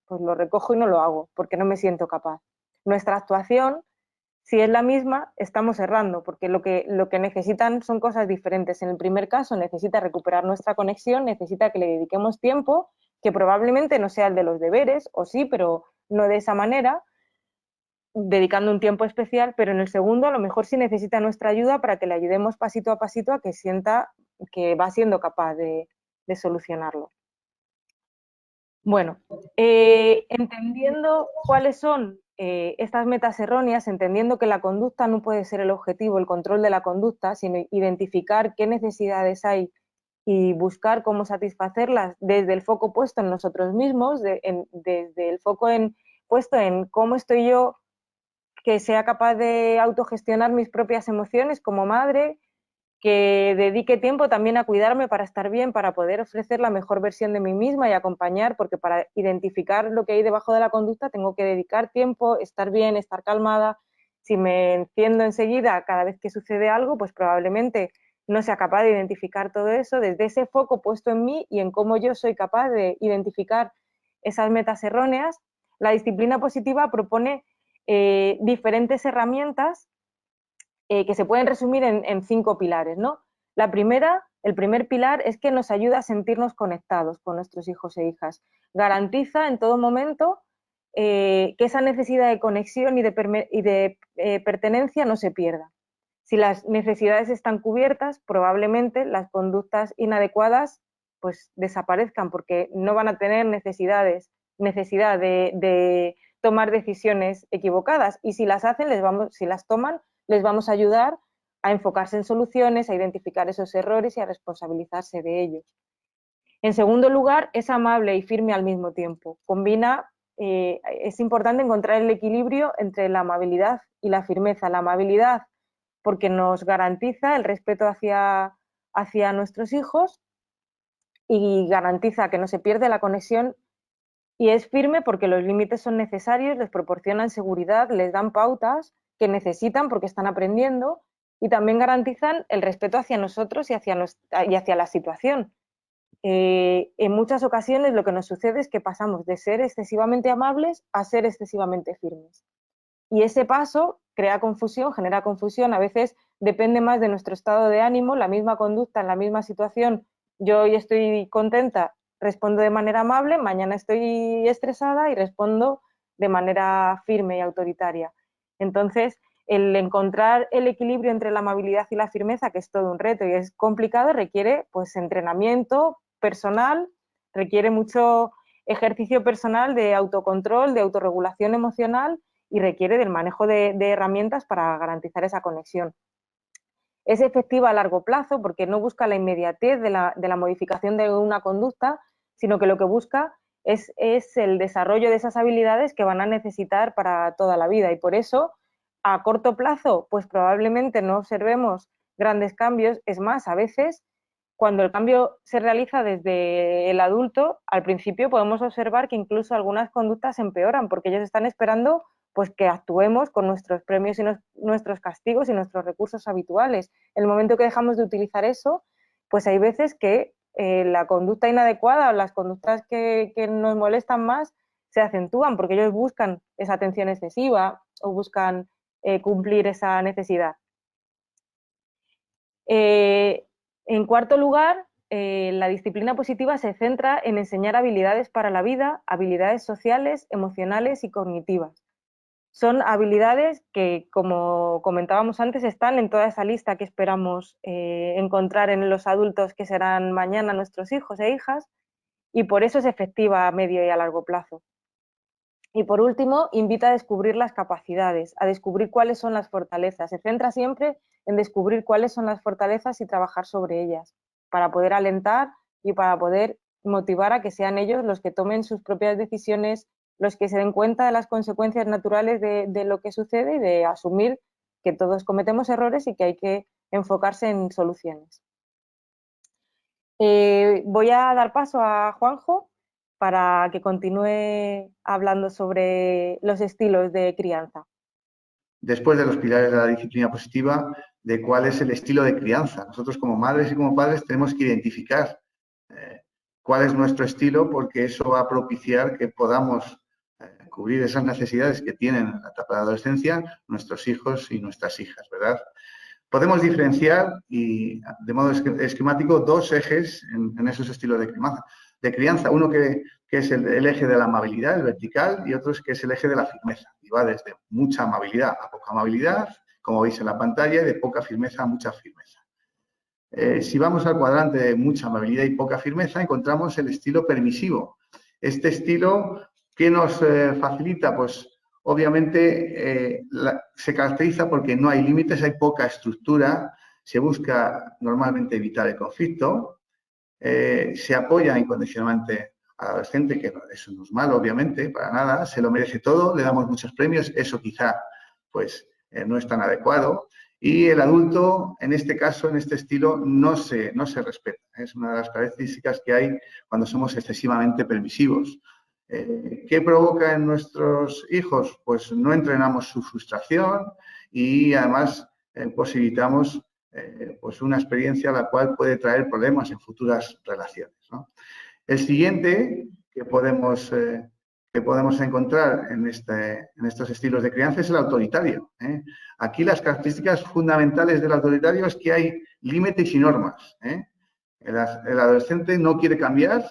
pues lo recojo y no lo hago, porque no me siento capaz. Nuestra actuación, si es la misma, estamos errando, porque lo que necesitan son cosas diferentes. En el primer caso necesita recuperar nuestra conexión, necesita que le dediquemos tiempo, que probablemente no sea el de los deberes, o sí, pero no de esa manera, dedicando un tiempo especial, pero en el segundo a lo mejor sí necesita nuestra ayuda para que le ayudemos pasito a pasito a que sienta que va siendo capaz de solucionarlo. Bueno, entendiendo cuáles son estas metas erróneas, entendiendo que la conducta no puede ser el objetivo, el control de la conducta, sino identificar qué necesidades hay y buscar cómo satisfacerlas desde el foco puesto en nosotros mismos, desde el foco puesto en cómo estoy yo, que sea capaz de autogestionar mis propias emociones como madre, que dedique tiempo también a cuidarme para estar bien, para poder ofrecer la mejor versión de mí misma y acompañar, porque para identificar lo que hay debajo de la conducta tengo que dedicar tiempo, estar bien, estar calmada. Si me enciendo enseguida cada vez que sucede algo, pues probablemente no sea capaz de identificar todo eso desde ese foco puesto en mí y en cómo yo soy capaz de identificar esas metas erróneas. La disciplina positiva propone diferentes herramientas que se pueden resumir en 5 pilares, ¿no? La primera, el primer pilar es que nos ayuda a sentirnos conectados con nuestros hijos e hijas. Garantiza en todo momento que esa necesidad de conexión y de pertenencia no se pierda. Si las necesidades están cubiertas, probablemente las conductas inadecuadas pues desaparezcan porque no van a tener necesidad de tomar decisiones equivocadas, y si las hacen, si las toman, les vamos a ayudar a enfocarse en soluciones, a identificar esos errores y a responsabilizarse de ellos. En segundo lugar, es amable y firme al mismo tiempo. Es importante encontrar el equilibrio entre la amabilidad y la firmeza. La amabilidad porque nos garantiza el respeto hacia nuestros hijos y garantiza que no se pierde la conexión, y es firme porque los límites son necesarios, les proporcionan seguridad, les dan pautas que necesitan porque están aprendiendo, y también garantizan el respeto hacia nosotros y hacia la situación. En muchas ocasiones lo que nos sucede es que pasamos de ser excesivamente amables a ser excesivamente firmes. Y ese paso crea confusión, genera confusión, a veces depende más de nuestro estado de ánimo, la misma conducta en la misma situación. Yo hoy estoy contenta, respondo de manera amable, mañana estoy estresada y respondo de manera firme y autoritaria. Entonces, el encontrar el equilibrio entre la amabilidad y la firmeza, que es todo un reto y es complicado, requiere pues entrenamiento personal, requiere mucho ejercicio personal de autocontrol, de autorregulación emocional y requiere del manejo de herramientas para garantizar esa conexión. Es efectiva a largo plazo porque no busca la inmediatez de la modificación de una conducta, sino que lo que busca es el desarrollo de esas habilidades que van a necesitar para toda la vida y por eso a corto plazo pues probablemente no observemos grandes cambios, es más, a veces cuando el cambio se realiza desde el adulto, al principio podemos observar que incluso algunas conductas empeoran porque ellos están esperando pues que actuemos con nuestros premios y nuestros castigos y nuestros recursos habituales. En el momento que dejamos de utilizar eso, pues hay veces que la conducta inadecuada o las conductas que nos molestan más se acentúan porque ellos buscan esa atención excesiva o buscan cumplir esa necesidad. En cuarto lugar, la disciplina positiva se centra en enseñar habilidades para la vida, habilidades sociales, emocionales y cognitivas. Son habilidades que, como comentábamos antes, están en toda esa lista que esperamos encontrar en los adultos que serán mañana nuestros hijos e hijas y por eso es efectiva a medio y a largo plazo. Y por último, invita a descubrir las capacidades, a descubrir cuáles son las fortalezas. Se centra siempre en descubrir cuáles son las fortalezas y trabajar sobre ellas, para poder alentar y para poder motivar a que sean ellos los que tomen sus propias decisiones, los que se den cuenta de las consecuencias naturales de lo que sucede y de asumir que todos cometemos errores y que hay que enfocarse en soluciones. Voy a dar paso a Juanjo para que continúe hablando sobre los estilos de crianza. Después de los pilares de la disciplina positiva, de cuál es el estilo de crianza. Nosotros como madres y como padres tenemos que identificar cuál es nuestro estilo porque eso va a propiciar que podamos cubrir esas necesidades que tienen en la etapa de adolescencia nuestros hijos y nuestras hijas, ¿verdad? Podemos diferenciar, y de modo esquemático, dos ejes en esos estilos de crianza. Uno que es el eje de la amabilidad, el vertical, y otro que es el eje de la firmeza. Y va desde mucha amabilidad a poca amabilidad, como veis en la pantalla, y de poca firmeza a mucha firmeza. Si vamos al cuadrante de mucha amabilidad y poca firmeza, encontramos el estilo permisivo. Este estilo, ¿qué nos facilita? Pues obviamente se caracteriza porque no hay límites, hay poca estructura, se busca normalmente evitar el conflicto, se apoya incondicionalmente al adolescente, que eso no es malo, obviamente, para nada, se lo merece todo, le damos muchos premios, eso quizá pues no es tan adecuado. Y el adulto, en este caso, en este estilo, no se respeta. Es una de las características que hay cuando somos excesivamente permisivos. ¿Qué provoca en nuestros hijos? Pues no entrenamos su frustración y además posibilitamos pues una experiencia la cual puede traer problemas en futuras relaciones, ¿no? El siguiente que podemos encontrar en estos estilos de crianza es el autoritario. Aquí las características fundamentales del autoritario es que hay límites y normas. El adolescente no quiere cambiar,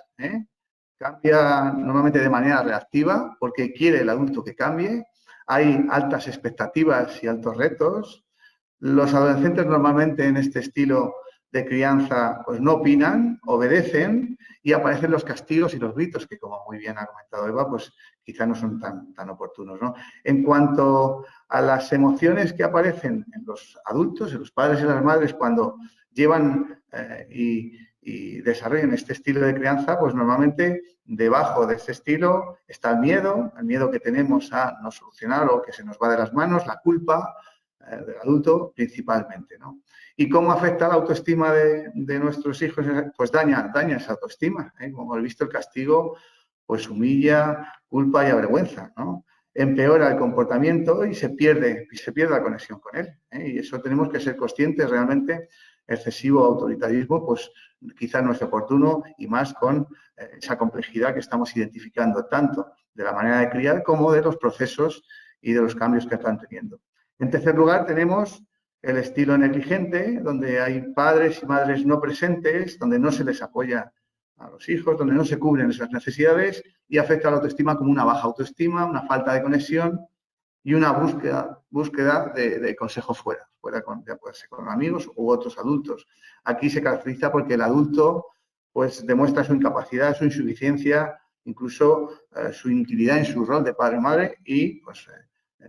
cambia normalmente de manera reactiva porque quiere el adulto que cambie. Hay altas expectativas y altos retos. Los adolescentes normalmente en este estilo de crianza pues no opinan, obedecen y aparecen los castigos y los gritos que, como muy bien ha comentado Eva, pues quizá no son tan oportunos, ¿no? En cuanto a las emociones que aparecen en los adultos, en los padres y las madres cuando llevan y desarrollan este estilo de crianza, pues normalmente debajo de este estilo está el miedo que tenemos a no solucionar o que se nos va de las manos, la culpa del adulto principalmente, ¿no? ¿Y cómo afecta la autoestima de nuestros hijos? Pues daña esa autoestima, ¿eh? Como hemos visto, el castigo pues humilla, culpa y avergüenza, ¿no? Empeora el comportamiento y se pierde la conexión con él, ¿eh? Y eso tenemos que ser conscientes realmente. Excesivo autoritarismo, pues quizá no es oportuno y más con esa complejidad que estamos identificando tanto de la manera de criar como de los procesos y de los cambios que están teniendo. En tercer lugar, tenemos el estilo negligente, donde hay padres y madres no presentes, donde no se les apoya a los hijos, donde no se cubren esas necesidades y afecta a la autoestima como una baja autoestima, una falta de conexión y una búsqueda de consejo fuera ya puede ser con amigos u otros adultos. Aquí se caracteriza porque el adulto pues demuestra su incapacidad, su insuficiencia, incluso su inutilidad en su rol de padre o madre y pues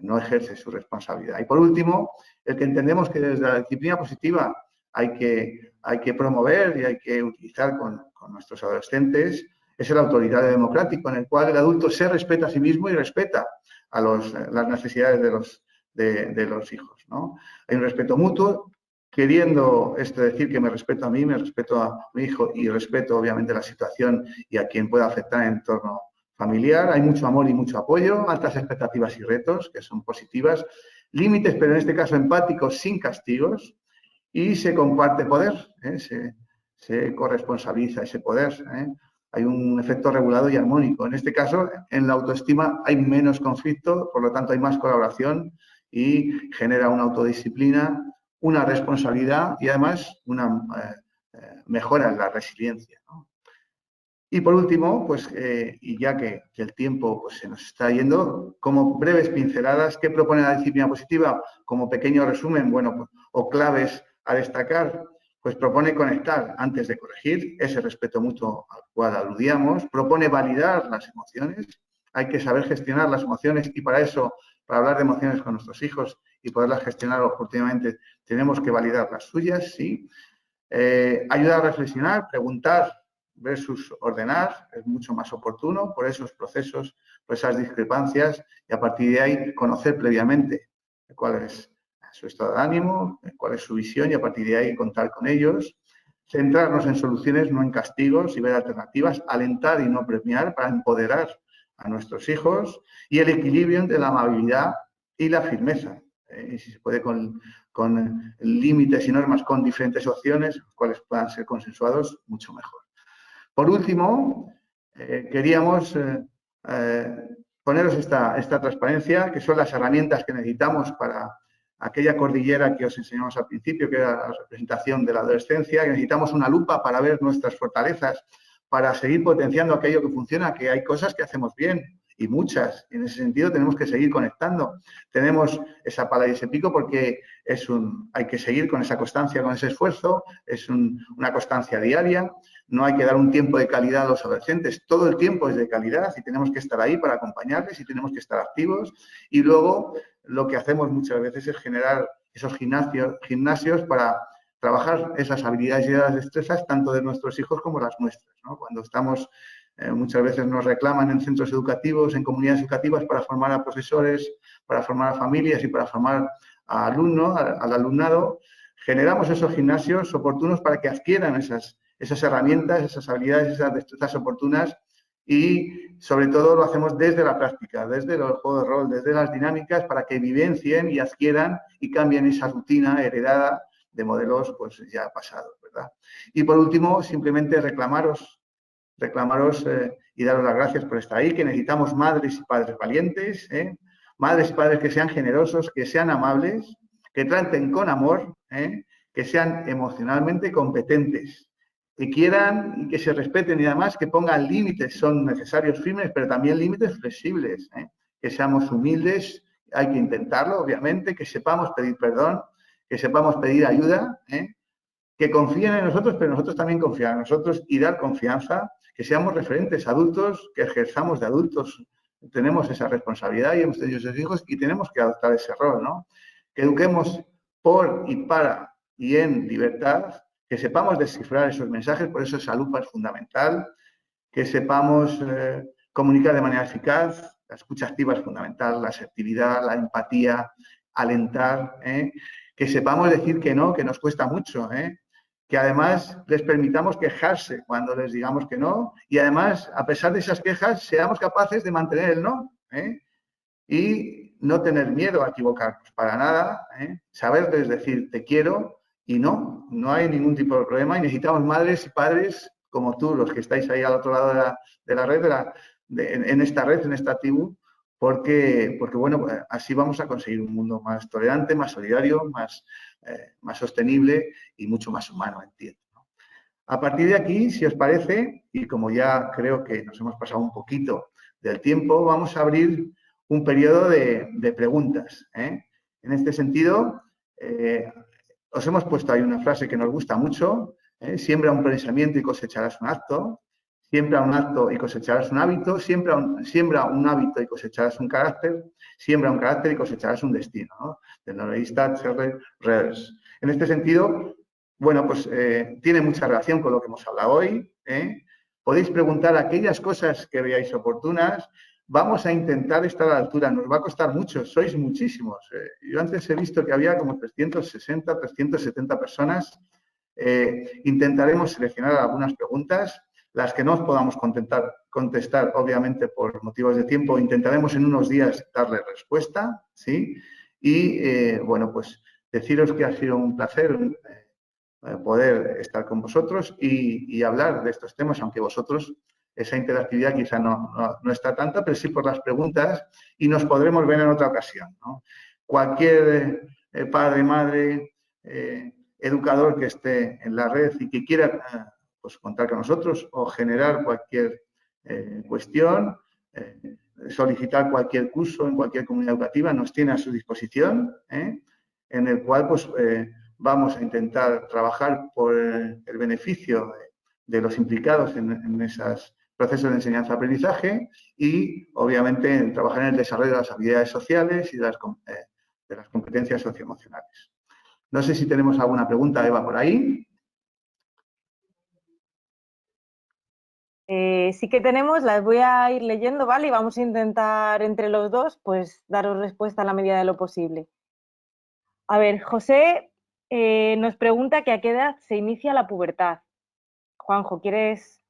no ejerce su responsabilidad. Y por último, el que entendemos que desde la disciplina positiva hay que promover y hay que utilizar con nuestros adolescentes es el autoritario democrático, en el cual el adulto se respeta a sí mismo y respeta a las necesidades de los hijos, ¿no? Hay un respeto mutuo, queriendo esto decir que me respeto a mí, me respeto a mi hijo y respeto obviamente la situación y a quien pueda afectar en el entorno familiar. Hay mucho amor y mucho apoyo, altas expectativas y retos que son positivas, límites, pero en este caso empáticos, sin castigos, y se comparte poder, se corresponsabiliza ese poder. Hay un efecto regulado y armónico. En este caso, en la autoestima hay menos conflicto, por lo tanto hay más colaboración y genera una autodisciplina, una responsabilidad y además una mejora en la resiliencia, ¿no? Y por último, pues, y ya que el tiempo pues, se nos está yendo, como breves pinceladas, ¿qué propone la disciplina positiva? Como pequeño resumen, bueno, pues, o claves a destacar, pues propone conectar antes de corregir, ese respeto mutuo al cual aludíamos, propone validar las emociones, hay que saber gestionar las emociones y para eso, para hablar de emociones con nuestros hijos y poderlas gestionar oportunamente, tenemos que validar las suyas, sí. Ayudar a reflexionar, preguntar versus ordenar, es mucho más oportuno por esos procesos, por esas discrepancias y a partir de ahí conocer previamente cuál es su estado de ánimo, cuál es su visión y a partir de ahí contar con ellos. Centrarnos en soluciones, no en castigos y ver alternativas, alentar y no premiar para empoderar a nuestros hijos y el equilibrio entre la amabilidad y la firmeza. Y si se puede con límites y normas con diferentes opciones, los cuales puedan ser consensuados, mucho mejor. Por último, queríamos poneros esta transparencia, que son las herramientas que necesitamos para aquella cordillera que os enseñamos al principio, que era la representación de la adolescencia, que necesitamos una lupa para ver nuestras fortalezas, para seguir potenciando aquello que funciona, que hay cosas que hacemos bien, y muchas. En ese sentido tenemos que seguir conectando. Tenemos esa pala y ese pico porque hay que seguir con esa constancia, con ese esfuerzo, es una constancia diaria. No hay que dar un tiempo de calidad a los adolescentes. Todo el tiempo es de calidad y tenemos que estar ahí para acompañarles y tenemos que estar activos. Y luego lo que hacemos muchas veces es generar esos gimnasios para trabajar esas habilidades y las destrezas tanto de nuestros hijos como las nuestras, ¿no? Cuando estamos muchas veces nos reclaman en centros educativos, en comunidades educativas para formar a profesores, para formar a familias y para formar a alumnos, al alumnado. Generamos esos gimnasios oportunos para que adquieran esas herramientas, esas habilidades, esas destrezas oportunas y sobre todo lo hacemos desde la práctica, desde el juego de rol, desde las dinámicas para que vivencien y adquieran y cambien esa rutina heredada de modelos pues ya pasados, ¿verdad? Y por último, simplemente reclamaros y daros las gracias por estar ahí, que necesitamos madres y padres valientes, madres y padres que sean generosos, que sean amables, que traten con amor, que sean emocionalmente competentes, que quieran y que se respeten y además que pongan límites, son necesarios firmes, pero también límites flexibles, que seamos humildes, hay que intentarlo, obviamente, que sepamos pedir perdón, que sepamos pedir ayuda, que confíen en nosotros, pero nosotros también confiar en nosotros y dar confianza, que seamos referentes adultos, que ejerzamos de adultos, tenemos esa responsabilidad y hemos tenido esos hijos y tenemos que adoptar ese rol, ¿no? Que eduquemos por y para y en libertad, que sepamos descifrar esos mensajes, por eso esa lupa es fundamental, que sepamos comunicar de manera eficaz, la escucha activa es fundamental, la asertividad, la empatía, alentar, que sepamos decir que no, que nos cuesta mucho, que además les permitamos quejarse cuando les digamos que no y además, a pesar de esas quejas, seamos capaces de mantener el no y no tener miedo a equivocarnos para nada, saberles decir te quiero y no hay ningún tipo de problema y necesitamos madres y padres como tú, los que estáis ahí al otro lado de la red, en esta red, en esta tribu, porque bueno, así vamos a conseguir un mundo más tolerante, más solidario, más sostenible y mucho más humano, entiendo, ¿no? A partir de aquí, si os parece, y como ya creo que nos hemos pasado un poquito del tiempo, vamos a abrir un periodo de preguntas. En este sentido, os hemos puesto ahí una frase que nos gusta mucho: siembra un pensamiento y cosecharás un acto, siembra un acto y cosecharás un hábito, siembra un hábito y cosecharás un carácter, siembra un carácter y cosecharás un destino, ¿no? Del novelista Charles Revers. En este sentido, bueno, pues tiene mucha relación con lo que hemos hablado hoy. Podéis preguntar aquellas cosas que veáis oportunas. Vamos a intentar estar a la altura, nos va a costar mucho, sois muchísimos. Yo antes he visto que había como 360, 370 personas. Intentaremos seleccionar algunas preguntas, las que no os podamos contestar, obviamente por motivos de tiempo, intentaremos en unos días darle respuesta, ¿sí? Y, bueno, pues deciros que ha sido un placer poder estar con vosotros y hablar de estos temas, aunque vosotros esa interactividad quizá no está tanta, pero sí por las preguntas, y nos podremos ver en otra ocasión, ¿no? Cualquier padre, madre, educador que esté en la red y que quiera pues contar con nosotros o generar cualquier cuestión, solicitar cualquier curso en cualquier comunidad educativa, nos tiene a su disposición, en el cual pues vamos a intentar trabajar por el beneficio de los implicados en esos procesos de enseñanza-aprendizaje y, obviamente, en trabajar en el desarrollo de las habilidades sociales y de las competencias socioemocionales. No sé si tenemos alguna pregunta, Eva, por ahí. Sí que tenemos, las voy a ir leyendo, ¿vale? Y vamos a intentar entre los dos, pues, daros respuesta a la medida de lo posible. A ver, José nos pregunta que a qué edad se inicia la pubertad. Juanjo, ¿quieres...?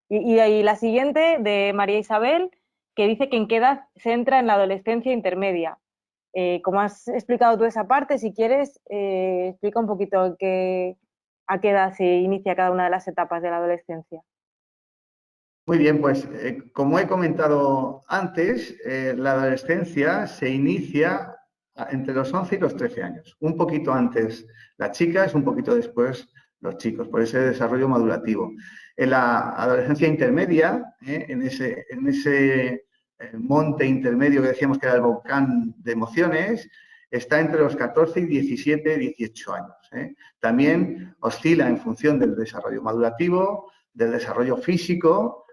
Y la siguiente, de María Isabel, que dice que en qué edad se entra en la adolescencia intermedia. Como has explicado tú esa parte, si quieres, explica un poquito a qué edad se inicia cada una de las etapas de la adolescencia. Muy bien, pues como he comentado antes, la adolescencia se inicia entre los 11 y los 13 años. Un poquito antes las chicas, un poquito después los chicos, por ese desarrollo madurativo. En la adolescencia intermedia, en ese monte intermedio que decíamos que era el volcán de emociones, está entre los 14 y 17, 18 años. También oscila en función del desarrollo madurativo, del desarrollo físico,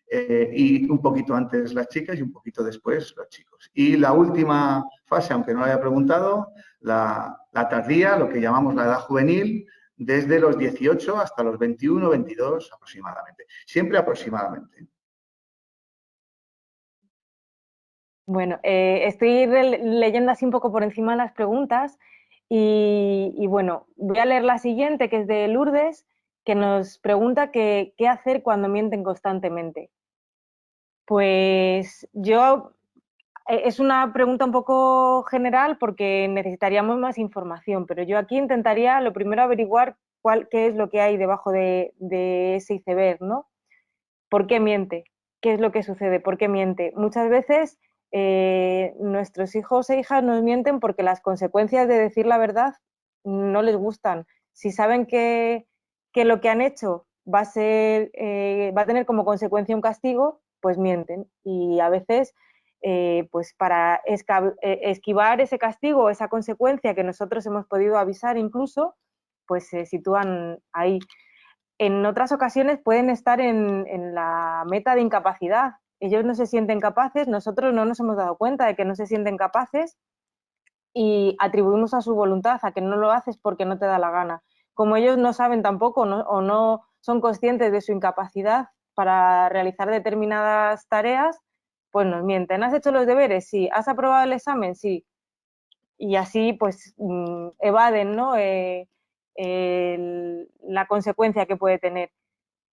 y un poquito antes las chicas y un poquito después los chicos. Y la última fase, aunque no lo haya preguntado, la tardía, lo que llamamos la edad juvenil, desde los 18 hasta los 21, 22 aproximadamente. Siempre aproximadamente. Bueno, estoy leyendo así un poco por encima las preguntas y bueno, voy a leer la siguiente, que es de Lourdes, que nos pregunta qué hacer cuando mienten constantemente. Pues yo, es una pregunta un poco general porque necesitaríamos más información, pero yo aquí intentaría lo primero averiguar qué es lo que hay debajo de ese iceberg, ¿no? ¿Por qué miente? ¿Qué es lo que sucede? ¿Por qué miente? Muchas veces nuestros hijos e hijas nos mienten porque las consecuencias de decir la verdad no les gustan. Si saben que lo que han hecho va a tener como consecuencia un castigo, pues mienten. Y a veces, pues para esquivar ese castigo o esa consecuencia que nosotros hemos podido avisar incluso, pues se sitúan ahí. En otras ocasiones pueden estar en la meta de incapacidad. Ellos no se sienten capaces, nosotros no nos hemos dado cuenta de que no se sienten capaces y atribuimos a su voluntad, a que no lo haces porque no te da la gana. Como ellos no saben tampoco, ¿no? O no son conscientes de su incapacidad para realizar determinadas tareas, pues nos mienten. ¿Has hecho los deberes? Sí. ¿Has aprobado el examen? Sí. Y así pues evaden, ¿no? La consecuencia que puede tener.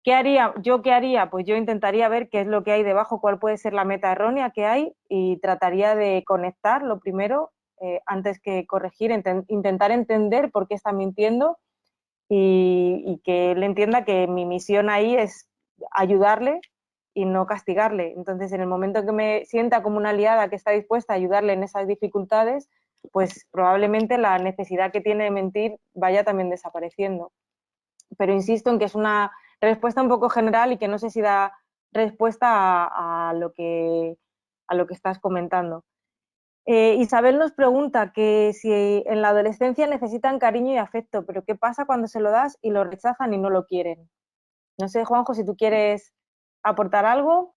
¿Qué haría? ¿Yo qué haría? Pues yo intentaría ver qué es lo que hay debajo, cuál puede ser la meta errónea que hay y trataría de conectar lo primero, antes que corregir, intentar entender por qué está mintiendo y que él entienda que mi misión ahí es ayudarle y no castigarle. Entonces, en el momento que me sienta como una aliada que está dispuesta a ayudarle en esas dificultades, pues probablemente la necesidad que tiene de mentir vaya también desapareciendo. Pero insisto en que es una respuesta un poco general y que no sé si da respuesta a lo que a lo que estás comentando. Isabel nos pregunta que si en la adolescencia necesitan cariño y afecto, pero ¿qué pasa cuando se lo das y lo rechazan y no lo quieren? No sé, Juanjo, si tú quieres aportar algo.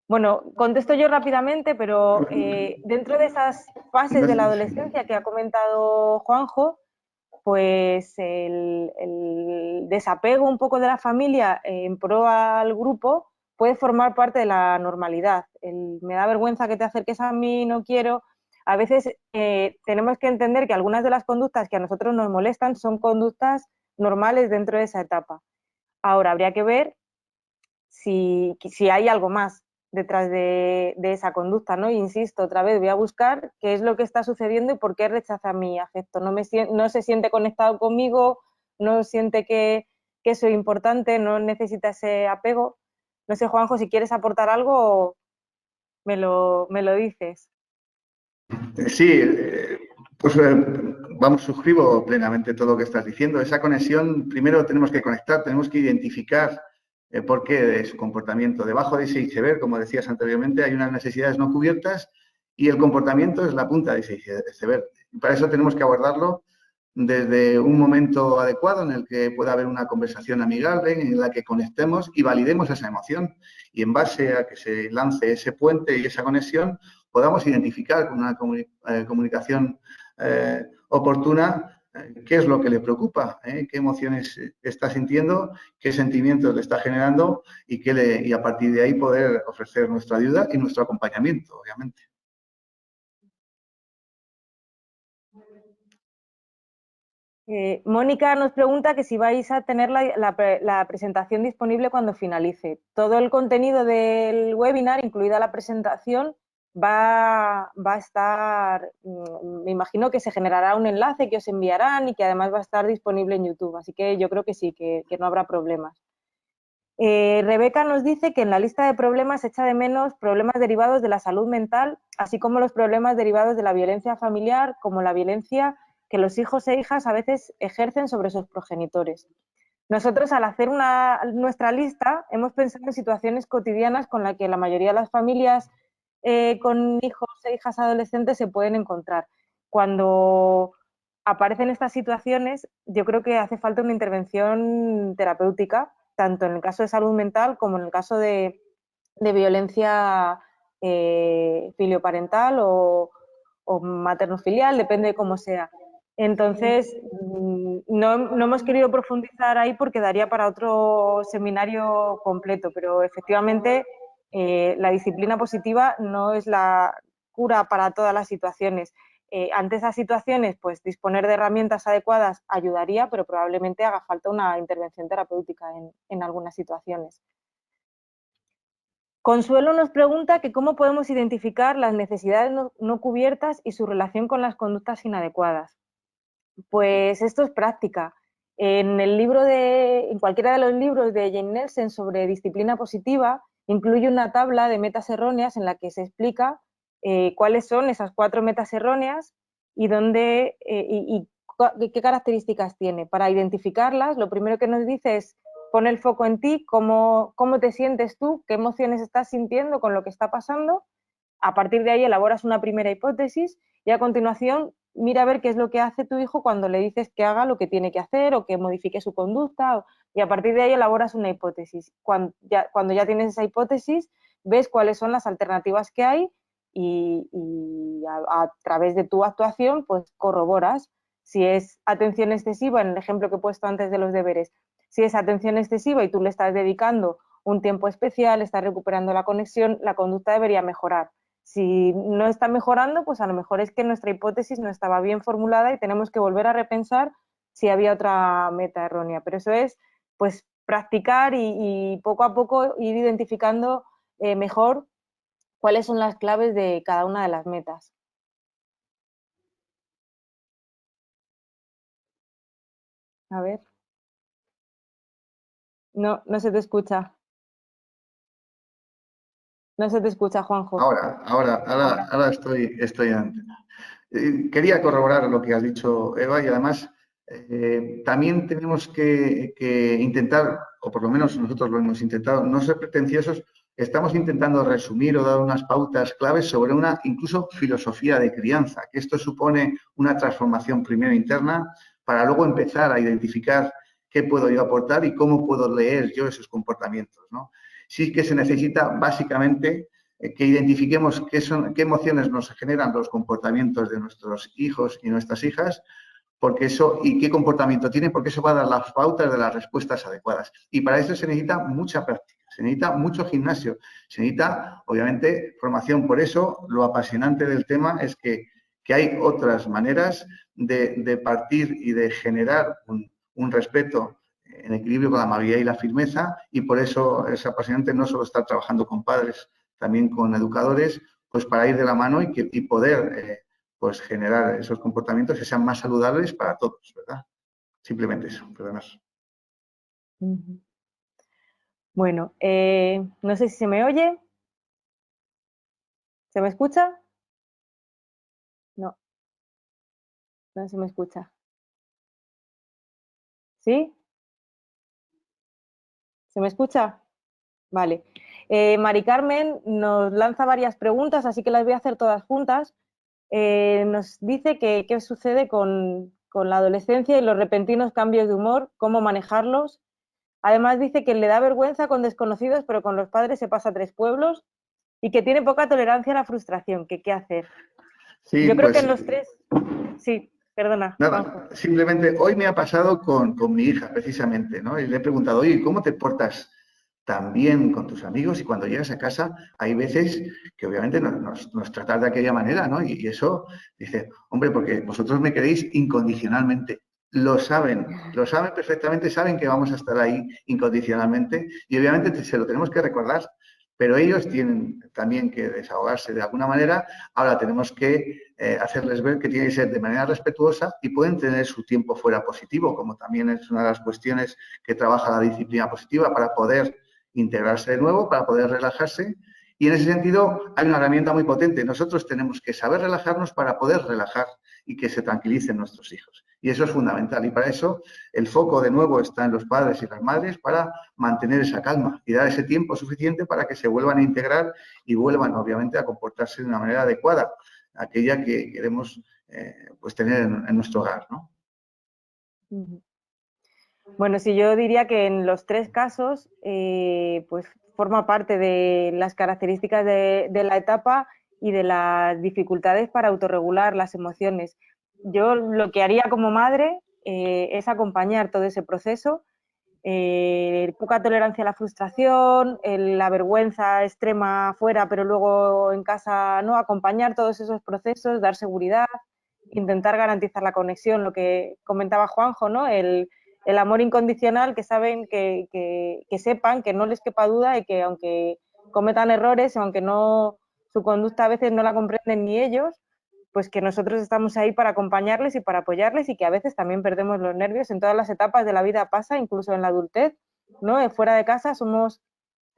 Bueno, contesto yo rápidamente, pero dentro de esas fases de la adolescencia que ha comentado Juanjo, pues el desapego un poco de la familia en pro al grupo puede formar parte de la normalidad. Me da vergüenza que te acerques a mí, no quiero. A veces tenemos que entender que algunas de las conductas que a nosotros nos molestan son conductas normales dentro de esa etapa. Ahora, habría que ver si hay algo más detrás de esa conducta, ¿no? Insisto, otra vez voy a buscar qué es lo que está sucediendo y por qué rechaza mi afecto. No se siente conectado conmigo, no siente que soy importante, no necesita ese apego. No sé, Juanjo, si quieres aportar algo, me lo dices. Sí, pues vamos, suscribo plenamente todo lo que estás diciendo. Esa conexión, primero tenemos que conectar, tenemos que identificar por qué de su comportamiento. Debajo de ese iceberg, como decías anteriormente, hay unas necesidades no cubiertas y el comportamiento es la punta de ese iceberg. Y para eso tenemos que abordarlo desde un momento adecuado en el que pueda haber una conversación amigable, en la que conectemos y validemos esa emoción. Y en base a que se lance ese puente y esa conexión, podamos identificar con una comunicación oportuna qué es lo que le preocupa, qué emociones está sintiendo, qué sentimientos le está generando y a partir de ahí poder ofrecer nuestra ayuda y nuestro acompañamiento, obviamente. Mónica nos pregunta que si vais a tener la presentación disponible cuando finalice. Todo el contenido del webinar, incluida la presentación, va a estar, me imagino que se generará un enlace que os enviarán y que además va a estar disponible en YouTube. Así que yo creo que sí, que no habrá problemas. Rebeca nos dice que en la lista de problemas echa de menos problemas derivados de la salud mental, así como los problemas derivados de la violencia familiar, como la violencia que los hijos e hijas a veces ejercen sobre sus progenitores. Nosotros, al hacer nuestra lista, hemos pensado en situaciones cotidianas con las que la mayoría de las familias con hijos e hijas adolescentes se pueden encontrar. Cuando aparecen estas situaciones, yo creo que hace falta una intervención terapéutica, tanto en el caso de salud mental como en el caso de violencia filioparental o materno-filial, depende de cómo sea. Entonces, no hemos querido profundizar ahí porque daría para otro seminario completo, pero efectivamente la disciplina positiva no es la cura para todas las situaciones. Ante esas situaciones, pues disponer de herramientas adecuadas ayudaría, pero probablemente haga falta una intervención terapéutica en algunas situaciones. Consuelo nos pregunta que cómo podemos identificar las necesidades no cubiertas y su relación con las conductas inadecuadas. Pues esto es práctica. En cualquiera de los libros de Jane Nelsen sobre disciplina positiva, incluye una tabla de metas erróneas en la que se explica cuáles son esas 4 metas erróneas y qué características tiene. Para identificarlas, lo primero que nos dice es pon el foco en ti, cómo te sientes tú, qué emociones estás sintiendo con lo que está pasando. A partir de ahí elaboras una primera hipótesis y a continuación mira a ver qué es lo que hace tu hijo cuando le dices que haga lo que tiene que hacer o que modifique su conducta, y a partir de ahí elaboras una hipótesis. Cuando ya tienes esa hipótesis, ves cuáles son las alternativas que hay y a través de tu actuación pues corroboras si es atención excesiva, en el ejemplo que he puesto antes de los deberes, si es atención excesiva y tú le estás dedicando un tiempo especial, estás recuperando la conexión, la conducta debería mejorar. Si no está mejorando, pues a lo mejor es que nuestra hipótesis no estaba bien formulada y tenemos que volver a repensar si había otra meta errónea. Pero eso es, pues, practicar y poco a poco ir identificando mejor cuáles son las claves de cada una de las metas. A ver. No se te escucha. No se te escucha, Juanjo. Ahora estoy en antena. Quería corroborar lo que has dicho, Eva, y además también tenemos que intentar, o por lo menos nosotros lo hemos intentado, no ser pretenciosos estamos intentando resumir o dar unas pautas claves sobre una incluso filosofía de crianza, que esto supone una transformación primero interna para luego empezar a identificar qué puedo yo aportar y cómo puedo leer yo esos comportamientos, ¿no? Sí que se necesita básicamente que identifiquemos qué emociones nos generan los comportamientos de nuestros hijos y nuestras hijas, porque eso, y qué comportamiento tienen, porque eso va a dar las pautas de las respuestas adecuadas. Y para eso se necesita mucha práctica, se necesita mucho gimnasio, se necesita, obviamente, formación. Por eso, lo apasionante del tema es que hay otras maneras de partir y de generar un respeto en equilibrio con la amabilidad y la firmeza, y por eso es apasionante no solo estar trabajando con padres, también con educadores, pues para ir de la mano y poder pues generar esos comportamientos que sean más saludables para todos, ¿verdad? Simplemente eso, perdonad. Bueno, no sé si se me oye. ¿Se me escucha? No, no se me escucha. ¿Sí? ¿Se me escucha? Vale. Mari Carmen nos lanza varias preguntas, así que las voy a hacer todas juntas. Nos dice que qué sucede con la adolescencia y los repentinos cambios de humor, cómo manejarlos. Además dice que le da vergüenza con desconocidos, pero con los padres se pasa a 3 pueblos y que tiene poca tolerancia a la frustración, que qué hacer. Sí, Yo creo que pues, en los 3... Sí, perdona, nada, Juanjo. simplemente hoy me ha pasado con mi hija, precisamente, ¿no? Y le he preguntado, oye, ¿cómo te portas tan bien con tus amigos? Y cuando llegas a casa, hay veces que obviamente nos tratas de aquella manera, ¿no? Y eso dice, hombre, porque vosotros me queréis incondicionalmente. Lo saben perfectamente, saben que vamos a estar ahí incondicionalmente y obviamente se lo tenemos que recordar, pero ellos tienen también que desahogarse de alguna manera. Ahora tenemos que hacerles ver que tiene que ser de manera respetuosa y pueden tener su tiempo fuera positivo, como también es una de las cuestiones que trabaja la disciplina positiva para poder integrarse de nuevo, para poder relajarse. Y en ese sentido hay una herramienta muy potente. Nosotros tenemos que saber relajarnos para poder relajar y que se tranquilicen nuestros hijos. Y eso es fundamental. Y para eso el foco de nuevo está en los padres y las madres para mantener esa calma y dar ese tiempo suficiente para que se vuelvan a integrar y vuelvan, obviamente, a comportarse de una manera adecuada, aquella que queremos pues tener en nuestro hogar, ¿no? Bueno, sí, yo diría que en los 3 casos, pues forma parte de las características de la etapa y de las dificultades para autorregular las emociones. Yo lo que haría como madre es acompañar todo ese proceso, poca tolerancia a la frustración, la vergüenza extrema afuera, pero luego en casa no, acompañar todos esos procesos, dar seguridad, intentar garantizar la conexión, lo que comentaba Juanjo, ¿no? El amor incondicional, que saben, que sepan, que no les quepa duda y que aunque cometan errores, aunque no su conducta a veces no la comprenden ni ellos, pues que nosotros estamos ahí para acompañarles y para apoyarles y que a veces también perdemos los nervios. En todas las etapas de la vida pasa, incluso en la adultez, ¿no? Fuera de casa somos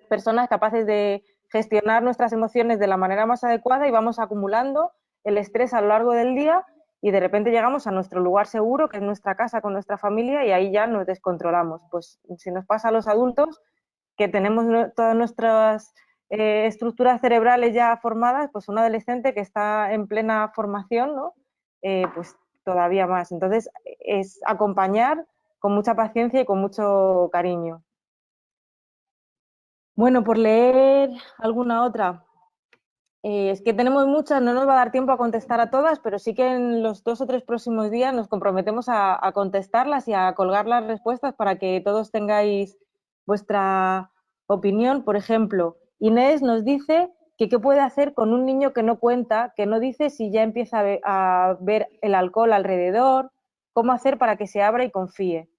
personas capaces de gestionar nuestras emociones de la manera más adecuada y vamos acumulando el estrés a lo largo del día y de repente llegamos a nuestro lugar seguro, que es nuestra casa con nuestra familia, y ahí ya nos descontrolamos. Pues si nos pasa a los adultos, que tenemos todas nuestras estructuras cerebrales ya formadas, pues un adolescente que está en plena formación, ¿no? Pues todavía más. Entonces, es acompañar con mucha paciencia y con mucho cariño. Bueno, por leer alguna otra. Es que tenemos muchas, no nos va a dar tiempo a contestar a todas, pero sí que en los 2 o 3 próximos días nos comprometemos a contestarlas y a colgar las respuestas para que todos tengáis vuestra opinión. Por ejemplo, Inés nos dice que qué puede hacer con un niño que no cuenta, que no dice si ya empieza a ver el alcohol alrededor, cómo hacer para que se abra y confíe.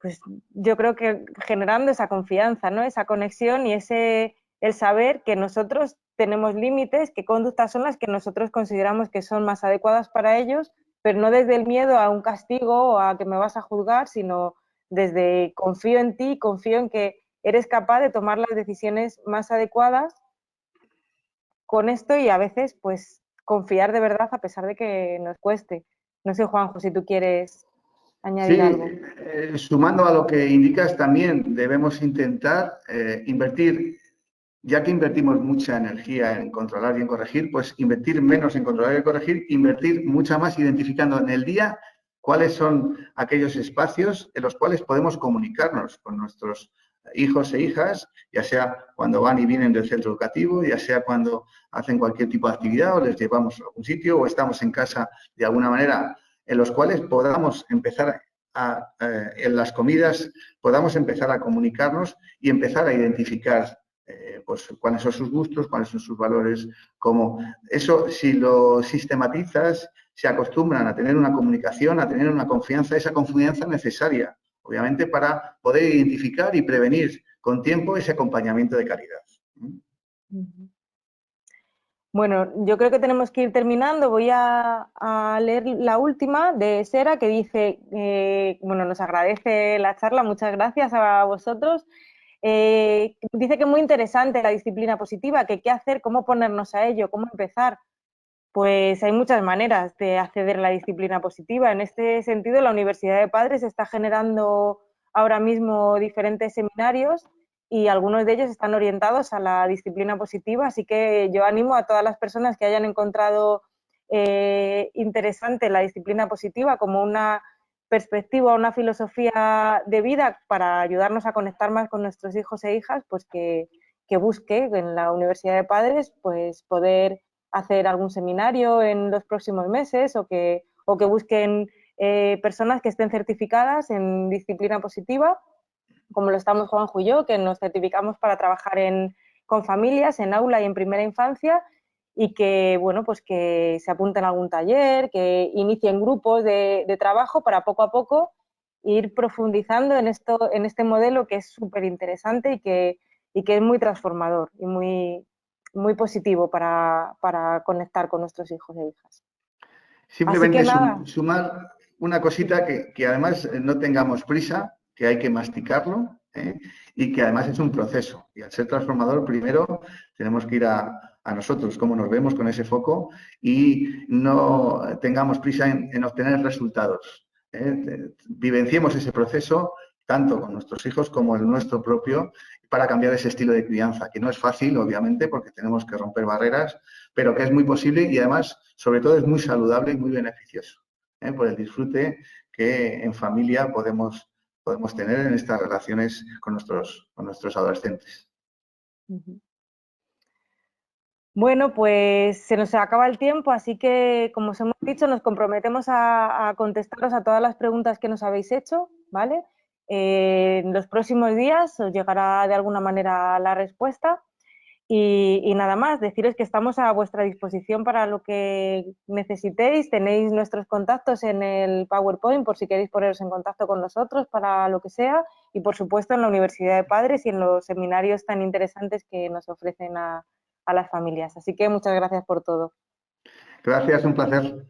Pues yo creo que generando esa confianza, ¿no? Esa conexión y el saber que nosotros tenemos límites, qué conductas son las que nosotros consideramos que son más adecuadas para ellos, pero no desde el miedo a un castigo o a que me vas a juzgar, sino desde confío en ti, confío en que eres capaz de tomar las decisiones más adecuadas con esto y a veces pues confiar de verdad a pesar de que nos cueste. No sé, Juanjo, si tú quieres añadir algo. Sí, sumando a lo que indicas, también debemos intentar invertir ya que invertimos mucha energía en controlar y en corregir, pues invertir menos en controlar y corregir, invertir mucha más identificando en el día cuáles son aquellos espacios en los cuales podemos comunicarnos con nuestros hijos e hijas, ya sea cuando van y vienen del centro educativo, ya sea cuando hacen cualquier tipo de actividad o les llevamos a algún sitio o estamos en casa de alguna manera, en los cuales podamos empezar en las comidas, podamos empezar a comunicarnos y empezar a identificar pues cuáles son sus gustos, cuáles son sus valores, cómo eso, si lo sistematizas, se acostumbran a tener una comunicación, a tener una confianza, esa confianza necesaria, obviamente, para poder identificar y prevenir con tiempo ese acompañamiento de calidad. Bueno, yo creo que tenemos que ir terminando. Voy a leer la última de Sera, que dice, bueno, nos agradece la charla, muchas gracias a vosotros. Dice que es muy interesante la disciplina positiva, que qué hacer, cómo ponernos a ello, cómo empezar. Pues hay muchas maneras de acceder a la disciplina positiva. En este sentido, la Universidad de Padres está generando ahora mismo diferentes seminarios y algunos de ellos están orientados a la disciplina positiva, así que yo animo a todas las personas que hayan encontrado interesante la disciplina positiva como una perspectiva, una filosofía de vida para ayudarnos a conectar más con nuestros hijos e hijas, pues que busque en la Universidad de Padres pues poder hacer algún seminario en los próximos meses o que busquen personas que estén certificadas en disciplina positiva, como lo estamos Juanjo y yo, que nos certificamos para trabajar con familias en aula y en primera infancia y que, bueno, pues que se apunten a algún taller, que inicien grupos de trabajo para poco a poco ir profundizando en este modelo que es súper interesante y que es muy transformador y muy positivo para conectar con nuestros hijos e hijas. Simplemente Así que nada. sumar una cosita que además no tengamos prisa, que hay que masticarlo y que además es un proceso. Y al ser transformador, primero tenemos que ir a nosotros, cómo nos vemos con ese foco y no tengamos prisa en obtener resultados. Vivenciemos ese proceso tanto con nuestros hijos como el nuestro propio para cambiar ese estilo de crianza, que no es fácil, obviamente, porque tenemos que romper barreras, pero que es muy posible y además, sobre todo, es muy saludable y muy beneficioso por el disfrute que en familia podemos tener en estas relaciones con nuestros adolescentes. Bueno, pues se nos acaba el tiempo, así que, como os hemos dicho, nos comprometemos a contestaros a todas las preguntas que nos habéis hecho, ¿vale? En los próximos días os llegará de alguna manera la respuesta y nada más, deciros que estamos a vuestra disposición para lo que necesitéis. Tenéis nuestros contactos en el PowerPoint por si queréis poneros en contacto con nosotros para lo que sea y, por supuesto, en la Universidad de Padres y en los seminarios tan interesantes que nos ofrecen a las familias. Así que muchas gracias por todo. Gracias, un placer.